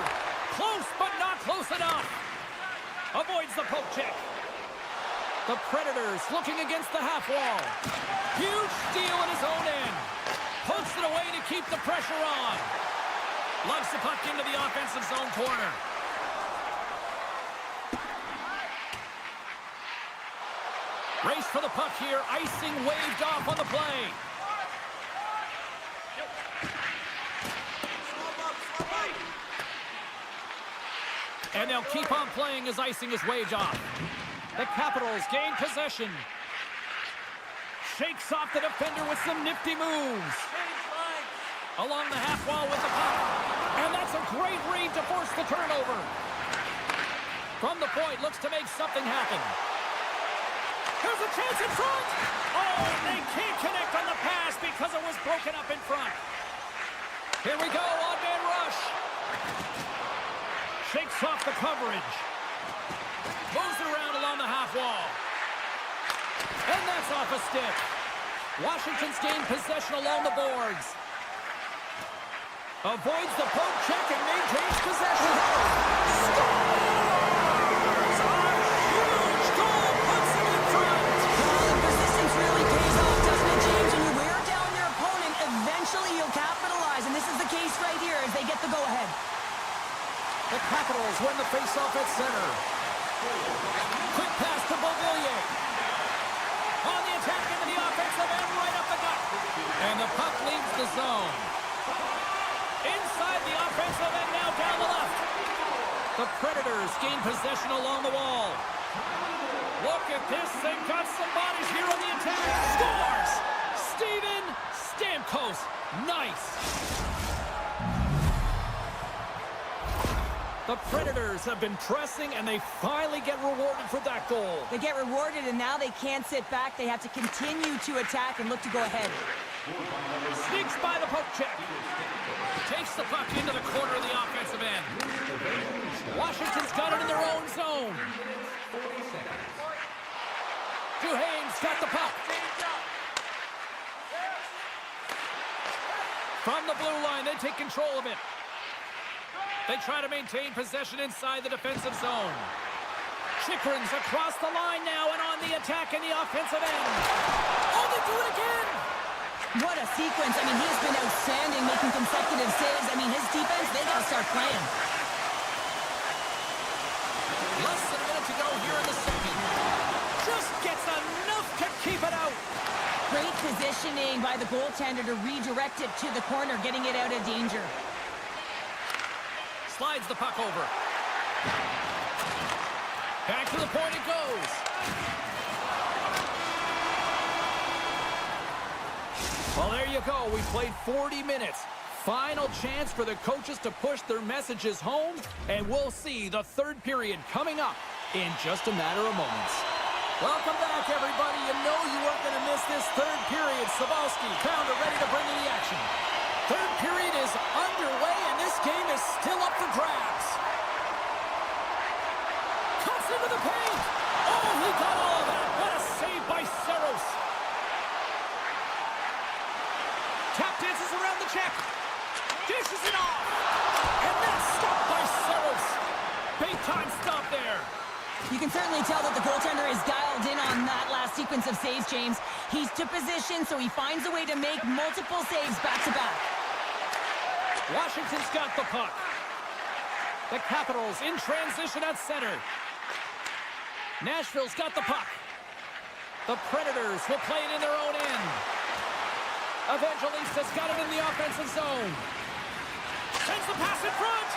Close, but not close enough. Avoids the poke check. The Predators looking against the half wall. Huge steal at his own end. Pokes it away to keep the pressure on. Lugs the puck into the offensive zone corner. Race for the puck here. Icing waved off on the play. And they'll keep on playing as icing is waved off. The Capitals gain possession. Shakes off the defender with some nifty moves. Along the half wall with the puck. And that's a great read to force the turnover. From the point, looks to make something happen. There's a chance in front. Oh, and they can't connect on the pass because it was broken up in front. Here we go, odd man rush. Shakes off the coverage. Moves it around along the half wall. And that's off a stick. Washington's gained possession along the boards. Avoids the poke check and maintains possession. Scores! A huge goal puts him in front. Well, the persistence really pays off, doesn't it, James? When you wear down your opponent, eventually you'll capitalize. And this is the case right here as they get the go-ahead. The Capitals win the face-off at center. Quick pass to Beauvillier. On the attack into the offensive end, right up the gut. And the puck leaves the zone. Inside the offensive end, now down the left. The Predators gain possession along the wall. Look at this. They've got some bodies here on the attack. Scores! Steven Stamkos. Nice. The Predators have been pressing, and they finally get rewarded for that goal. They get rewarded, and now they can't sit back. They have to continue to attack and look to go ahead. Sneaks by the poke check. Takes the puck into the corner of the offensive end. Washington's got it in their own zone. Duhaime's got the puck. From the blue line, they take control of it. They try to maintain possession inside the defensive zone. Chikrin's across the line now and on the attack in the offensive end. Oh, they do it again! What a sequence. I mean, he's been outstanding, making consecutive saves. I mean, his defense, they got to start playing. Less than a minute to go here in the second. Just gets enough to keep it out. Great positioning by the goaltender to redirect it to the corner, getting it out of danger. Slides the puck over. Back to the point it goes. Well, there you go. We played 40 minutes. Final chance for the coaches to push their messages home, and we'll see the third period coming up in just a matter of moments. Welcome back, everybody. You know you weren't going to miss this third period. Sabalski, Pounder ready to bring in the action. Third period is underway, and this game is still up for grabs. Cuts into the paint. Oh, he got all of that. What a save by Saros. Tap dances around the check. Dishes it off. And that's stopped by Saros. Big time stop there. You can certainly tell that the goaltender is dialed in on that last sequence of saves, James. He's to position, so he finds a way to make multiple saves back-to-back. Washington's got the puck. The Capitals in transition at center. Nashville's got the puck. The Predators will play it in their own end. Evangelista's got it in the offensive zone. Sends the pass in front.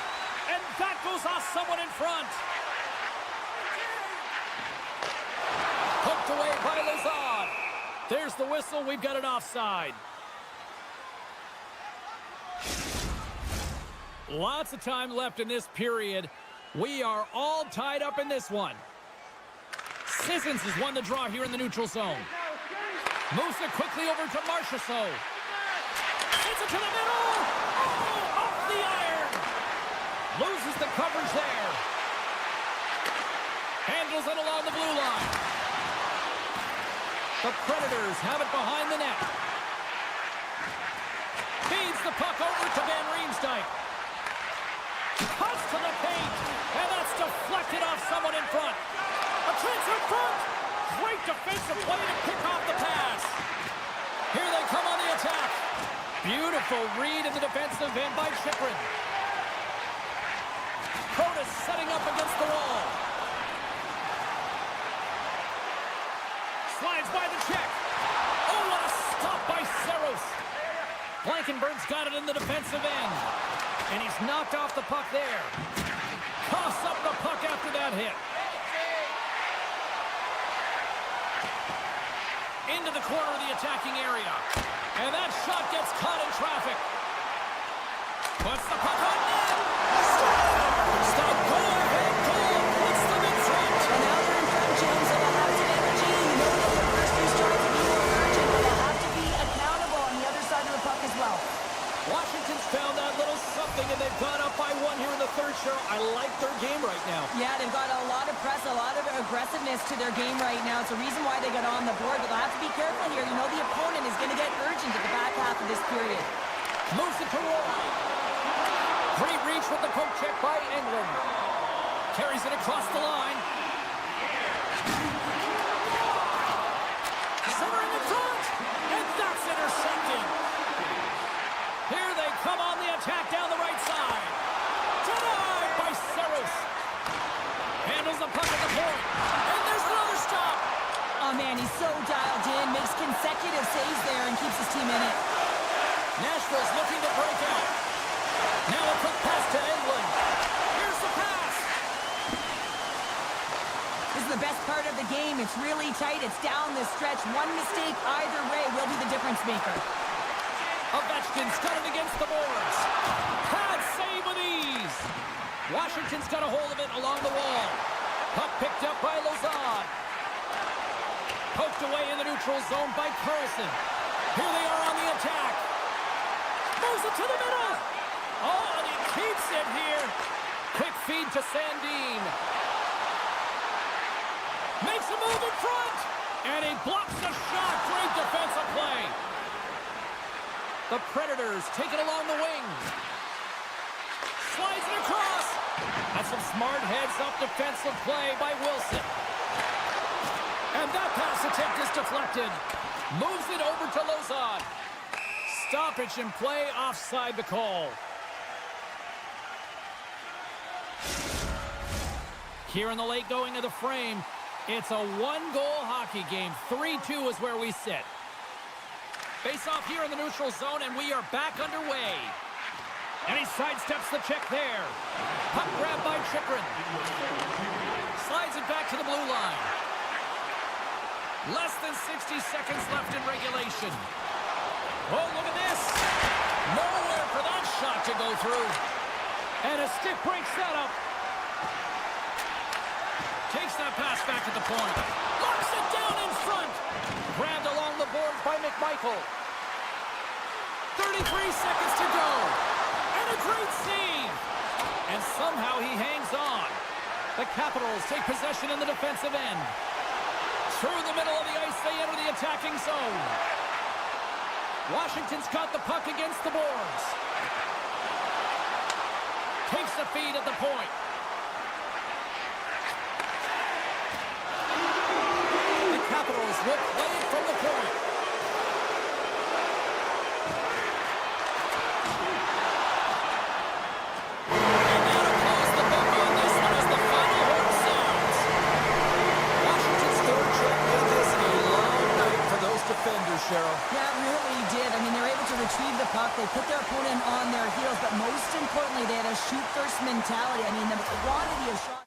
And that goes off someone in front. Poked away by Lazard. There's the whistle. We've got an offside. Lots of time left in this period. We are all tied up in this one. Sissons has won the draw here in the neutral zone. Moves it quickly over to Marchessault. Sends it to the middle. Oh, off the iron. Loses the coverage there. Handles it along the blue line. The Predators have it behind the net. Feeds the puck over to Van Riemsdyk. Cuts to the paint. And that's deflected off someone in front. A chance in front. Great defensive play to pick off the pass. Here they come on the attack. Beautiful read in the defensive end by Chychrun. Protas setting up against the wall. Slides by the check. Oh, what a stop by Saros. Blankenberg's got it in the defensive end. And he's knocked off the puck there. Coughs up the puck after that hit. Into the corner of the attacking area. And that shot gets caught in traffic. Puts the puck on net. Stop, go ahead, goal. Puts them in front. And now they're in front, James, so they'll have some energy. You know that the first two strikes will be more urgent, but they'll have to be accountable on the other side of the puck as well. Washington's found that little something, and they've gone up by one here in the third show. I like their game right now. Yeah, they've got a lot of press, a lot of aggressiveness to their game right now. It's a reason why they got on the board, but they'll have to be careful here. You know the opponent is going to get urgent at the back half of this period. Moves it to Roy. Great reach with the poke check by England. Carries it across the line. Centering in front. And that's intercepted. Here they come on the attack down the right side. Denied by Saros. Handles the puck at the point. And there's another stop. Oh, man, he's so dialed in, makes consecutive saves there and keeps his team in it. Nashville's looking to break out. Now a quick pass to England. Here's the pass. This is the best part of the game. It's really tight. It's down the stretch. One mistake either way will be the difference maker. Ovechkin's got it against the boards. Pad save with ease. Washington's got a hold of it along the wall. Puck picked up by Lazard. Poked away in the neutral zone by Carlson. Here they are on the attack. Moves it to the middle. Oh, and he keeps it here. Quick feed to Sandin. Makes a move in front. And he blocks the shot. Great defensive play. The Predators take it along the wing. Slides it across. That's some smart heads-up defensive play by Wilson. And that pass attempt is deflected. Moves it over to Lozon. Stoppage in play, offside the call. Here in the late going of the frame, it's a one-goal hockey game. 3-2 is where we sit. Face off here in the neutral zone, and we are back underway. And he sidesteps the check there. Puck grab by Chychrun. Slides it back to the blue line. Less than 60 seconds left in regulation. Oh, look at this. Nowhere for that shot to go through. And a stick breaks that up. Takes that pass back to the point. Locks it down in front. Grabbed along the boards by McMichael. 33 seconds to go. And a great save. And somehow he hangs on. The Capitals take possession in the defensive end. Through the middle of the ice, they enter the attacking zone. Washington's got the puck against the boards. Takes the feed at the point. The Capitals will play it from the point. And now to close the book on this one as the final horn sounds. Washington's third trip made this a long night for those defenders, Cheryl. Yeah, it really did. I mean, they were able to retrieve the puck. They put their opponent on their heels, but most importantly, they had a shoot-first mentality. I mean, the quantity of shots.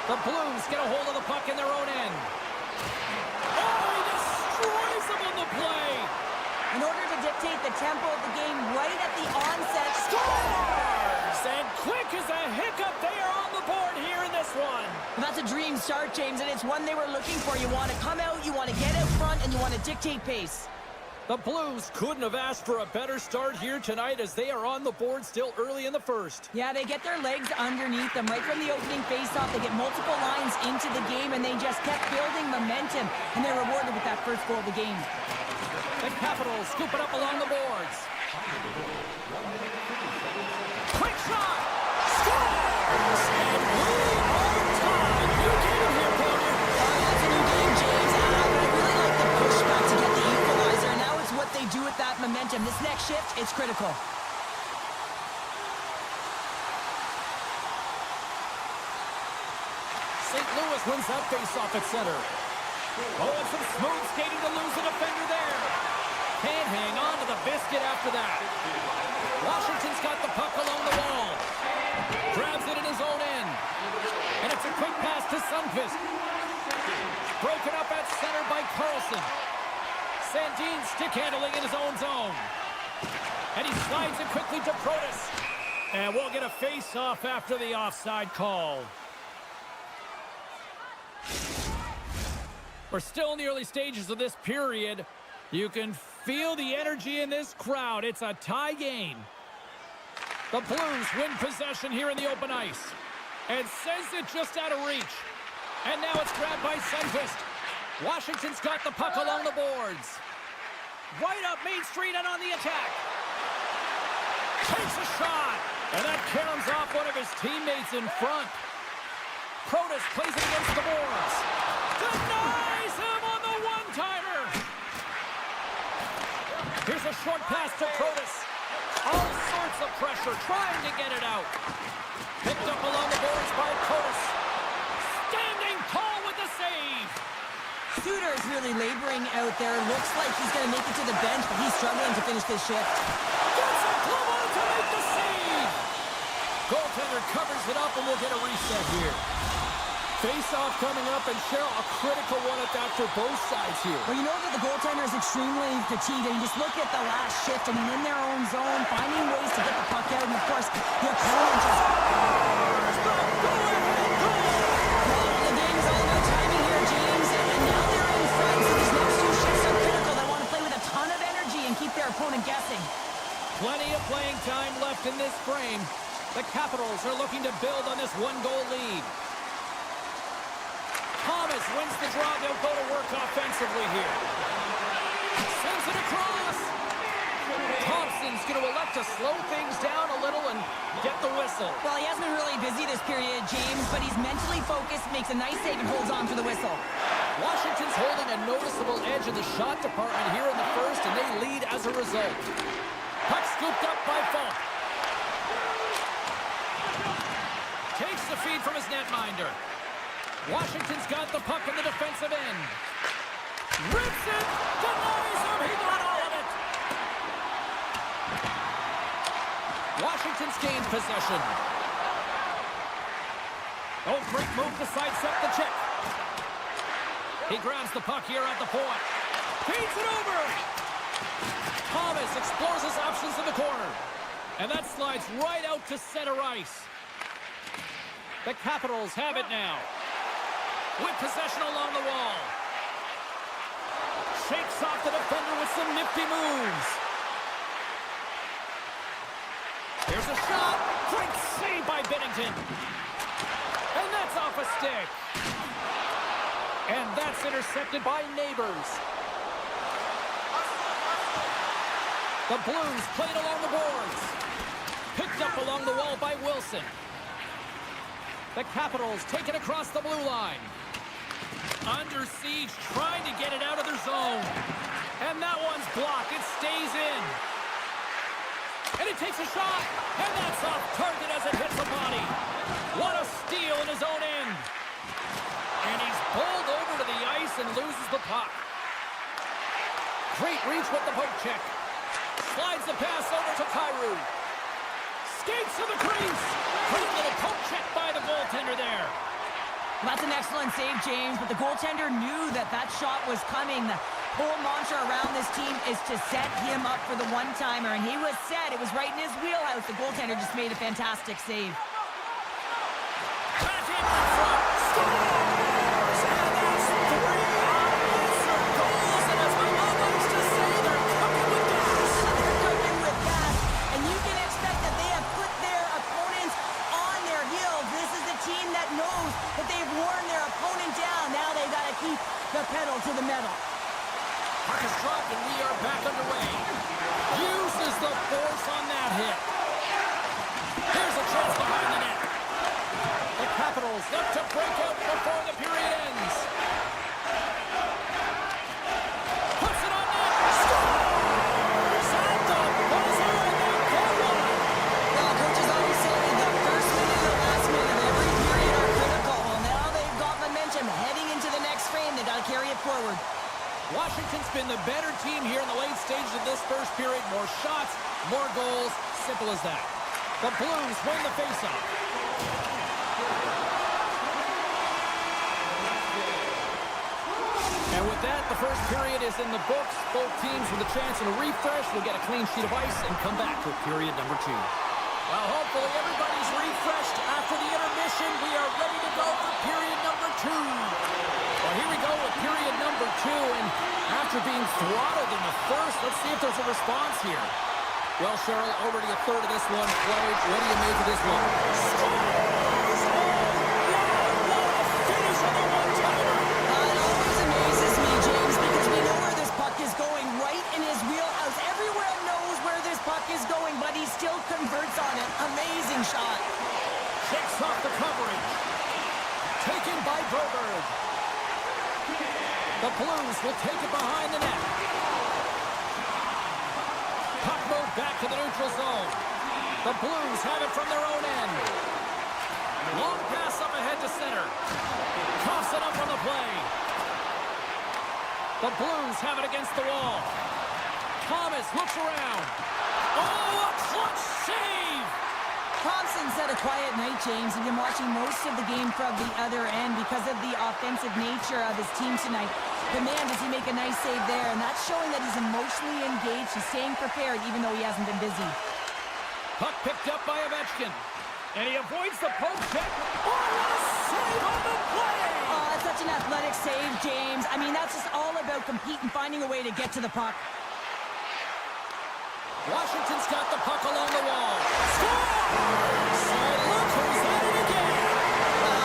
The Blues get a hold of the puck in their own end. Oh, he destroys them on the play. In order to dictate the tempo of the game right at the onset. Scores! And quick as a hiccup, they are on the board here in this one. Well, that's a dream start, James, and it's one they were looking for. You want to come out, you want to get out front, and you want to dictate pace. The Blues couldn't have asked for a better start here tonight as they are on the board still early in the first. Yeah, they get their legs underneath them right from the opening faceoff. They get multiple lines into the game, and they just kept building momentum, and they're rewarded with that first goal of the game. The Capitals scoop it up along the boards. Quick shot! Scores! And we are tied. New game here, partner. That's a new game, James. But I really like the pushback to get the equalizer. Now it's what they do with that momentum. This next shift, it's critical. St. Louis wins that face-off at center. Oh, and some smooth skating to lose a defender there. Can't hang on to the biscuit after that. Washington's got the puck along the wall. Grabs it in his own end. And it's a quick pass to Sundqvist. Broken up at center by Carlson. Sandin stick handling in his own zone. And he slides it quickly to Protas. And we'll get a face-off after the offside call. We're still in the early stages of this period. You can feel the energy in this crowd. It's a tie game. The Blues win possession here in the open ice. And sends it just out of reach. And now it's grabbed by Sundqvist. Washington's got the puck along the boards. Right up Main Street and on the attack. Takes a shot. And that caroms off one of his teammates in front. Protas plays it against the boards. Denies him on the one-timer. Here's a short pass to Protas. All sorts of pressure, trying to get it out. Picked up along the boards by Protas. Standing tall with the save. Suter is really laboring out there. Looks like he's going to make it to the bench, but he's struggling to finish this shift. Gets a glove on to make the save. Goaltender covers it up, and we'll get a reset here. Face-off coming up, and Cheryl, a critical one at that for both sides here. Well, you know that the goaltender is extremely fatigued, and you just look at the last shift. I mean, in their own zone, finding ways to get the puck out, and of course, the opponent just... The game is all about timing here, James, and now they're in front, so these next two shifts are critical. They want to play with a ton of energy and keep their opponent guessing. Plenty of playing time left in this frame. The Capitals are looking to build on this one-goal lead. Thomas wins the draw. They'll go to work offensively here. Sends it across. Thompson's going to elect to slow things down a little and get the whistle. Well, he hasn't been really busy this period, James, but he's mentally focused, makes a nice save, and holds on for the whistle. Washington's holding a noticeable edge in the shot department here in the first, and they lead as a result. Puck scooped up by Falk. Takes the feed from his netminder. Washington's got the puck in the defensive end. Rips it! Denies him! He got all of it! Washington's gained possession. Oh, great move to sidestep the check. He grabs the puck here at the point. Feeds it over! Thomas explores his options in the corner. And that slides right out to center ice. The Capitals have it now. With possession along the wall. Shakes off the defender with some nifty moves. Here's a shot. Great save by Binnington. And that's off a stick. And that's intercepted by Neighbors. The Blues played along the boards. Picked up along the wall by Wilson. The Capitals take it across the blue line. Under siege, trying to get it out of their zone. And that one's blocked. It stays in. And it takes a shot. And that's off target as it hits the body. What a steal in his own end. And he's pulled over to the ice and loses the puck. Great reach with the poke check. Slides the pass over to Tryku. Skates to the crease. Great little poke check by the goaltender there. That's an excellent save, James, but the goaltender knew that that shot was coming. The whole mantra around this team is to set him up for the one-timer, and he was set. It was right in his wheelhouse. The goaltender just made a fantastic save. Back in front, scores! And that's 3 unanswered goals, and as my mom likes to say, they're cooking with gas. They're cooking with gas, and you can expect that they have put their opponents on their heels. This is a team that knows that they've worn their opponent down. Now they've got to keep the pedal to the metal. Puck is dropped and we are back underway. Uses the force on that hit. Here's a chance behind the net. The Capitals look to break out before the period ends. Puts it on net. Scores! At the buzzer and they get one. Well, coaches always say the first minute and the last minute of every period are critical. Well, now they've got momentum heading into the next frame. They got to carry it forward. Washington's been the better team here in the late stages of this first period. More shots, more goals. Simple as that. The Blues win the faceoff. And with that, the first period is in the books. Both teams with a chance at a refresh will get a clean sheet of ice and come back to period number 2. Well, hopefully everybody's refreshed after the intermission. We are ready to go for period number 2. Well, here we go with period number 2, and after being throttled in the first, let's see if there's a response here. Well, Cheryl, already a third of this one played. What do you make of this one? Scores! Oh, wow, what a finish on the one-timer! It always amazes me, James, because we know where this puck is going, right in his wheelhouse. Everywhere knows where this puck is going, but he still converts on it. Amazing shot. Shakes off the coverage. Taken by Broberg. The Blues will take it behind the net. Puck moved back to the neutral zone. The Blues have it from their own end. Long pass up ahead to center. Toss it up on the play. The Blues have it against the wall. Thomas looks around. Oh, a clutch save! Thompson's had a quiet night, James. He's been watching most of the game from the other end because of the offensive nature of his team tonight. But man, does he make a nice save there, and that's showing that he's emotionally engaged. He's staying prepared even though he hasn't been busy. Puck picked up by Ovechkin. And he avoids the poke check. Oh, what a save on the play! Oh, that's such an athletic save, James. I mean, that's just all about competing, finding a way to get to the puck. Washington's got the puck along the wall. Scores! And look who's at it again!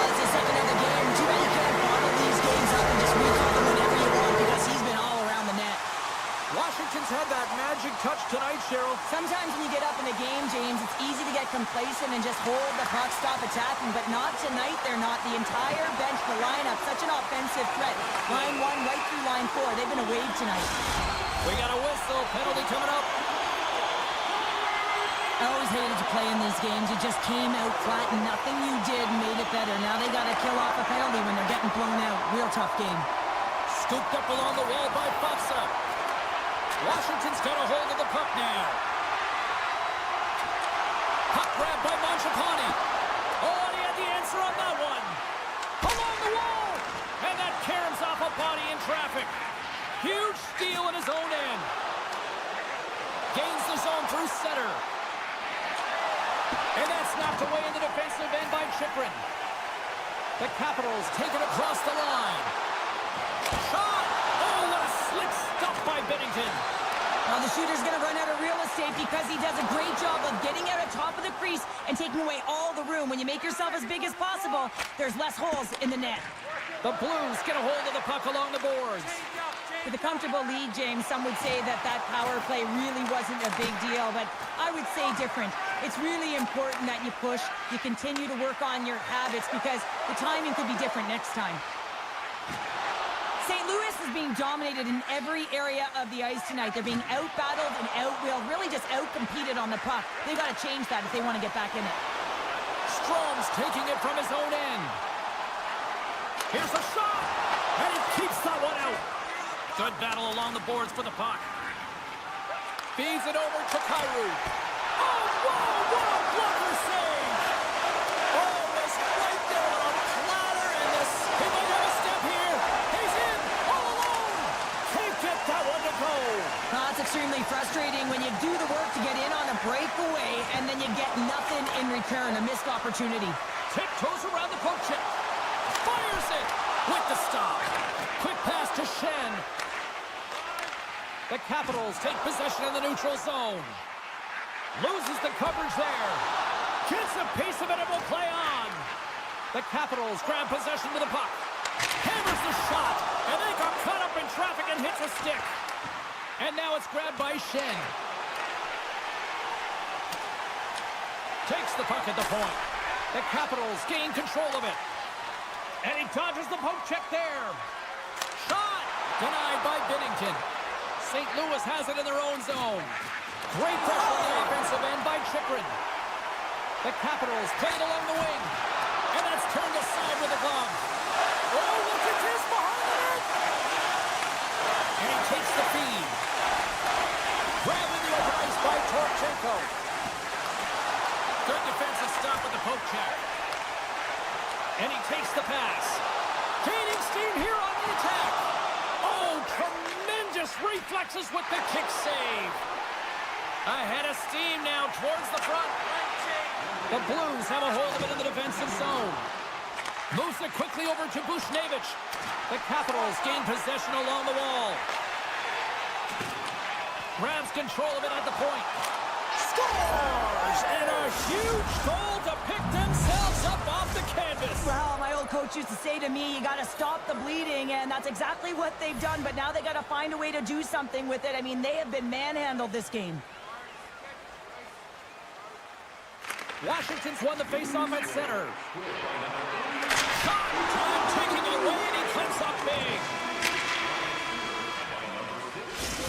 It's the second of the game. Too bad you can't bottle these games up and just recall them whenever you want because he's been all around the net. Washington's had that magic touch tonight, Cheryl. Sometimes when you get up in a game, James, it's easy to get complacent and just hold the puck, stop attacking, but not tonight. They're not. The entire bench, the lineup, such an offensive threat. Line 1 right through line 4. They've been a wave tonight. We got a whistle. Penalty coming up. I always hated to play in these games. You just came out flat and nothing you did made it better. Now they got to kill off a penalty when they're getting blown out. Real tough game. Scooped up along the wall by Faksa. Washington's got a hold of the puck now. Puck grab by Mangiapane. Oh, and he had the answer on that one. Along the wall. And that caroms off a body in traffic. Huge steal in his own end. Gains the zone through center. And that's knocked away in the defensive end by Chychrun. The Capitals take it across the line. Shot! Oh, what a slick stop by Bennington. Well, the shooter's going to run out of real estate because he does a great job of getting out of top of the crease and taking away all the room. When you make yourself as big as possible, there's less holes in the net. The Blues get a hold of the puck along the boards. With a comfortable lead, James, some would say that power play really wasn't a big deal, but I would say different. It's really important that you push, you continue to work on your habits because the timing could be different next time. St. Louis is being dominated in every area of the ice tonight. They're being out-battled and out-willed, really just out-competed on the puck. They've got to change that if they want to get back in it. Strom's taking it from his own end. Here's a shot, and he keeps that one out. Good battle along the boards for the puck. Feeds it over to Tryku. Oh, wow, what a blocker save! Oh, was right there on a platter, and the get nothing in return, a missed opportunity. Tiptoes around the poke check. Fires it with the stop. Quick pass to Shen. The Capitals take possession in the neutral zone. Loses the coverage there. Gets a piece of it and will play on. The Capitals grab possession with the puck. Hammers the shot. And they got caught up in traffic and hits a stick. And now it's grabbed by Shen. Takes the puck at the point. The Capitals gain control of it. And he dodges the poke check there. Shot! Denied by Binnington. St. Louis has it in their own zone. Great pressure on the offensive end by Chychrun. The Capitals played along the wing. And that's turned aside with the glove. Oh, look at this behind the net! And he takes the feed. Grabbing the open ice by Tryku. Good defensive stop with the poke check. And he takes the pass. Gaining steam here on the attack. Oh, tremendous reflexes with the kick save. Ahead of steam now towards the front. The Blues have a hold of it in the defensive zone. Moves it quickly over to Bushnevich. The Capitals gain possession along the wall. Grabs control of it at the point. Scores! And a huge goal to pick themselves up off the canvas. Well, my old coach used to say to me, you got to stop the bleeding, and that's exactly what they've done, but now they got to find a way to do something with it. I mean, they have been manhandled this game. Washington's won the faceoff at center. Shot! Time taking away, and he clips up big.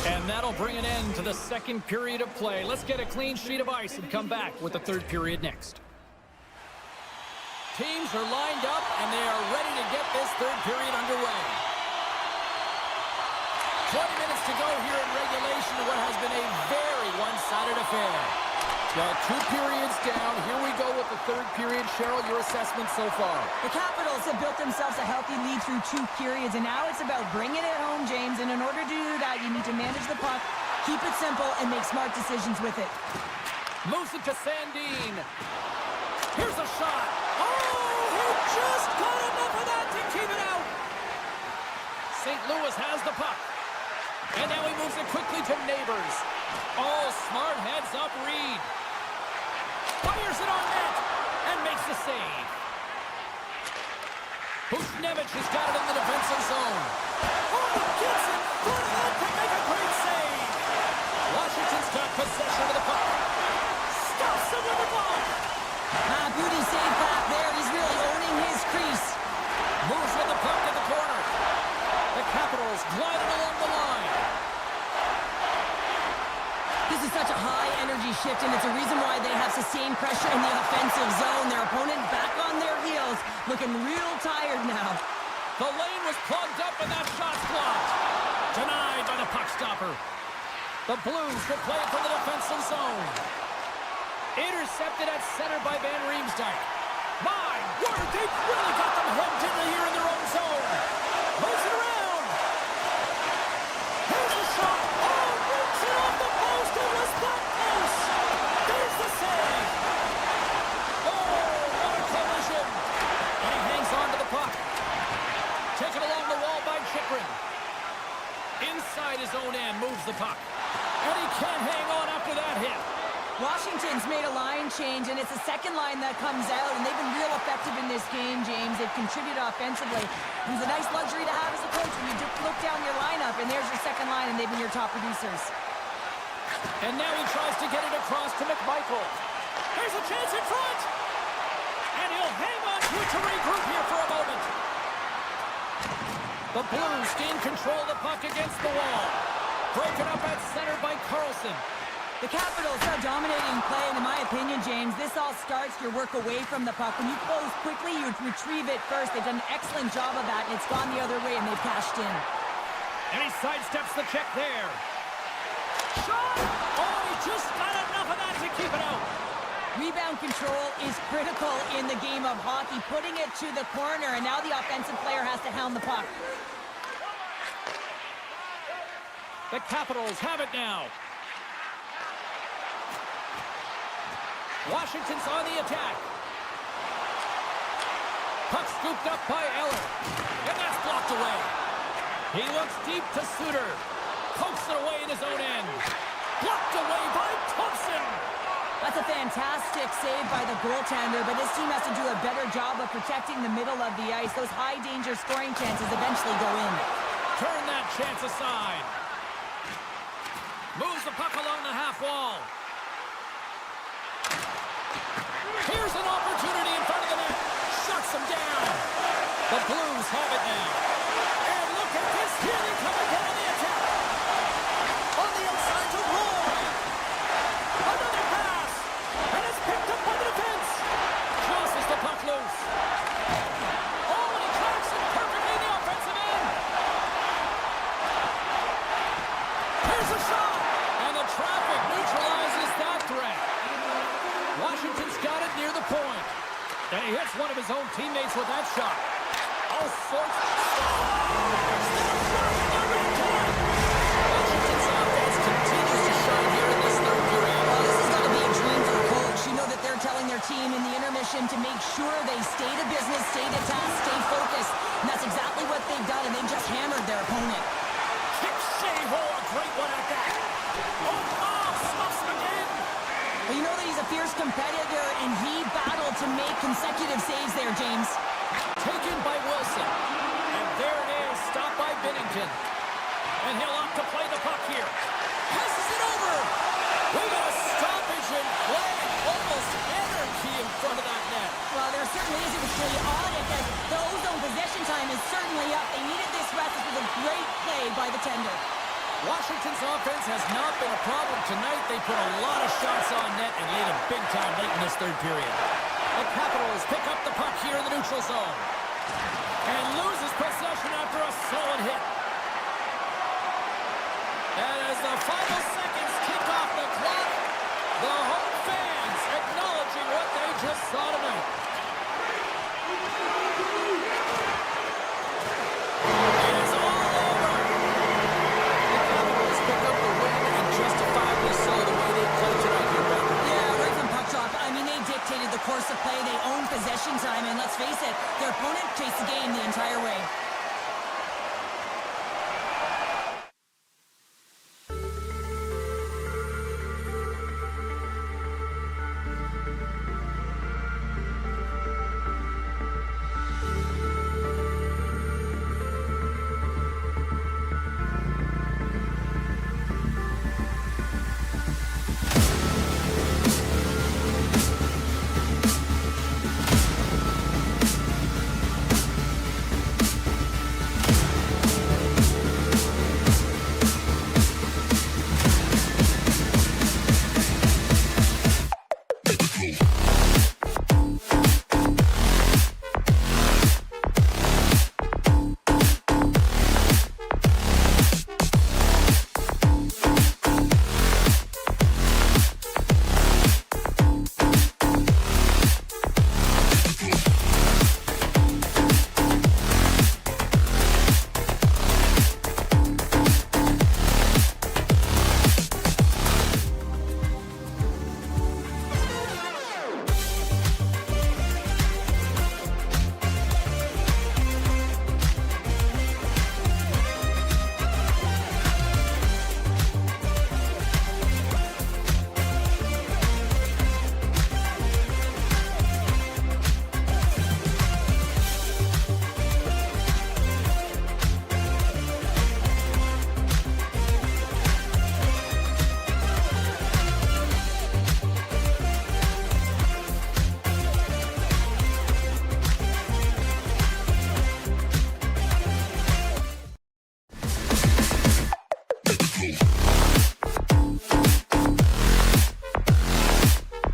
And that'll bring an end to the second period of play. Let's get a clean sheet of ice and come back with the third period next. Teams are lined up, and they are ready to get this third period underway. 20 minutes to go here in regulation to what has been a very one-sided affair. Well, 2 periods down. Here we go with the third period. Cheryl, your assessment so far? The Capitals have built themselves a healthy lead through 2 periods, and now it's about bringing it home, James. And in order to do that, you need to manage the puck, keep it simple, and make smart decisions with it. Moves it to Sandin. Here's a shot. Oh, he just got enough of that to keep it out. St. Louis has the puck. And now he moves it quickly to Neighbors. Oh, smart heads-up read. Fires it on net and makes the save. Bushnevich has got it in the defensive zone. Oh, he gets it front ahead to make a great save. Washington's got possession of the puck. Stops him with the glove. Beauty save back there. He's really owning his crease. Moves with the puck to the corner. The Capitals gliding along the line. This is such a high-energy shift, and it's a reason why they have sustained pressure in the offensive zone. Their opponent back on their heels, looking real tired now. The lane was plugged up, and that shot's blocked. Denied by the puck stopper. The Blues will play it from the defensive zone. Intercepted at center by Van Riemsdyk. My word, they've really got them hemmed in here in their own zone. Moves it around. Here's the shot. Oh, roots it off the post. It was that close. There's the save. Oh, what a collision. And he hangs on to the puck. Taken along the wall by Chychrun. Inside his own end, moves the puck. And he can't hang on after that hit. Washington's made a line change, and it's the second line that comes out, and they've been real effective in this game, James. They've contributed offensively. It's a nice luxury to have as a coach when you look down your lineup, and there's your second line, and they've been your top producers. And now he tries to get it across to McMichael. There's a chance in front! And he'll hang on to it to regroup here for a moment. The Blues gain control of the puck against the wall. Broken up at center by Carlson. The Capitals are dominating play, and in my opinion, James, this all starts your work away from the puck. When you close quickly, you retrieve it first. They've done an excellent job of that, and it's gone the other way, and they've cashed in. And he sidesteps the check there. Shot! Oh, he just got enough of that to keep it out. Rebound control is critical in the game of hockey, putting it to the corner, and now the offensive player has to hound the puck. The Capitals have it now. Washington's on the attack. Puck scooped up by Eller. And that's blocked away. He looks deep to Suter. Pokes it away in his own end. Blocked away by Thompson. That's a fantastic save by the goaltender, but his team has to do a better job of protecting the middle of the ice. Those high-danger scoring chances eventually go in. Turn that chance aside. Moves the puck along the half wall. Here's an opportunity in front of the net. Shuts him down. The Blues have it now. And look at this. Here they come again on the attack. On the outside to Roy. Another pass. And it's picked up by the defense. Tosses the puck loose. Oh, and he tracks it perfectly in the offensive end. Here's a shot. And the traffic neutralizes that threat. Washington's got it near the point. And he hits one of his own teammates with that shot. All sorts of Washington's offense continues to shine here in this third period. Well, this is going to be a dream for a coach. You know that they're telling their team in the intermission to make sure they stay to business, stay to task, stay focused. And that's exactly what they've done, and they've just hammered their opponent. Kick save. Oh, a great one at that. Oh, stops him again. Well, you know that he's a fierce competitor, and he battled to make consecutive saves there, James. Taken by Wilson. And there it is, stopped by Binnington. And he'll opt to play the puck here. Passes it over. We got a stoppage in play. Almost energy in front of that net. Well, there certainly is. It was really odd because the ozone possession time is certainly up. They needed this rest. This was a great play by the tender. Washington's offense has not been a problem tonight. They put a lot of shots on net and laid them big time late in this third period. The Capitals pick up the puck here in the neutral zone. And loses possession after a solid hit. And as the final seconds kick off the clock, the home fans acknowledging what they just saw tonight. It is all over. The Capitals pick up the win and justifiably so the way they played tonight here, Ben. Yeah, right from puck drop. I mean, they dictated the course of play. They owned possession time, and let's face it, their opponent chased the game the entire way.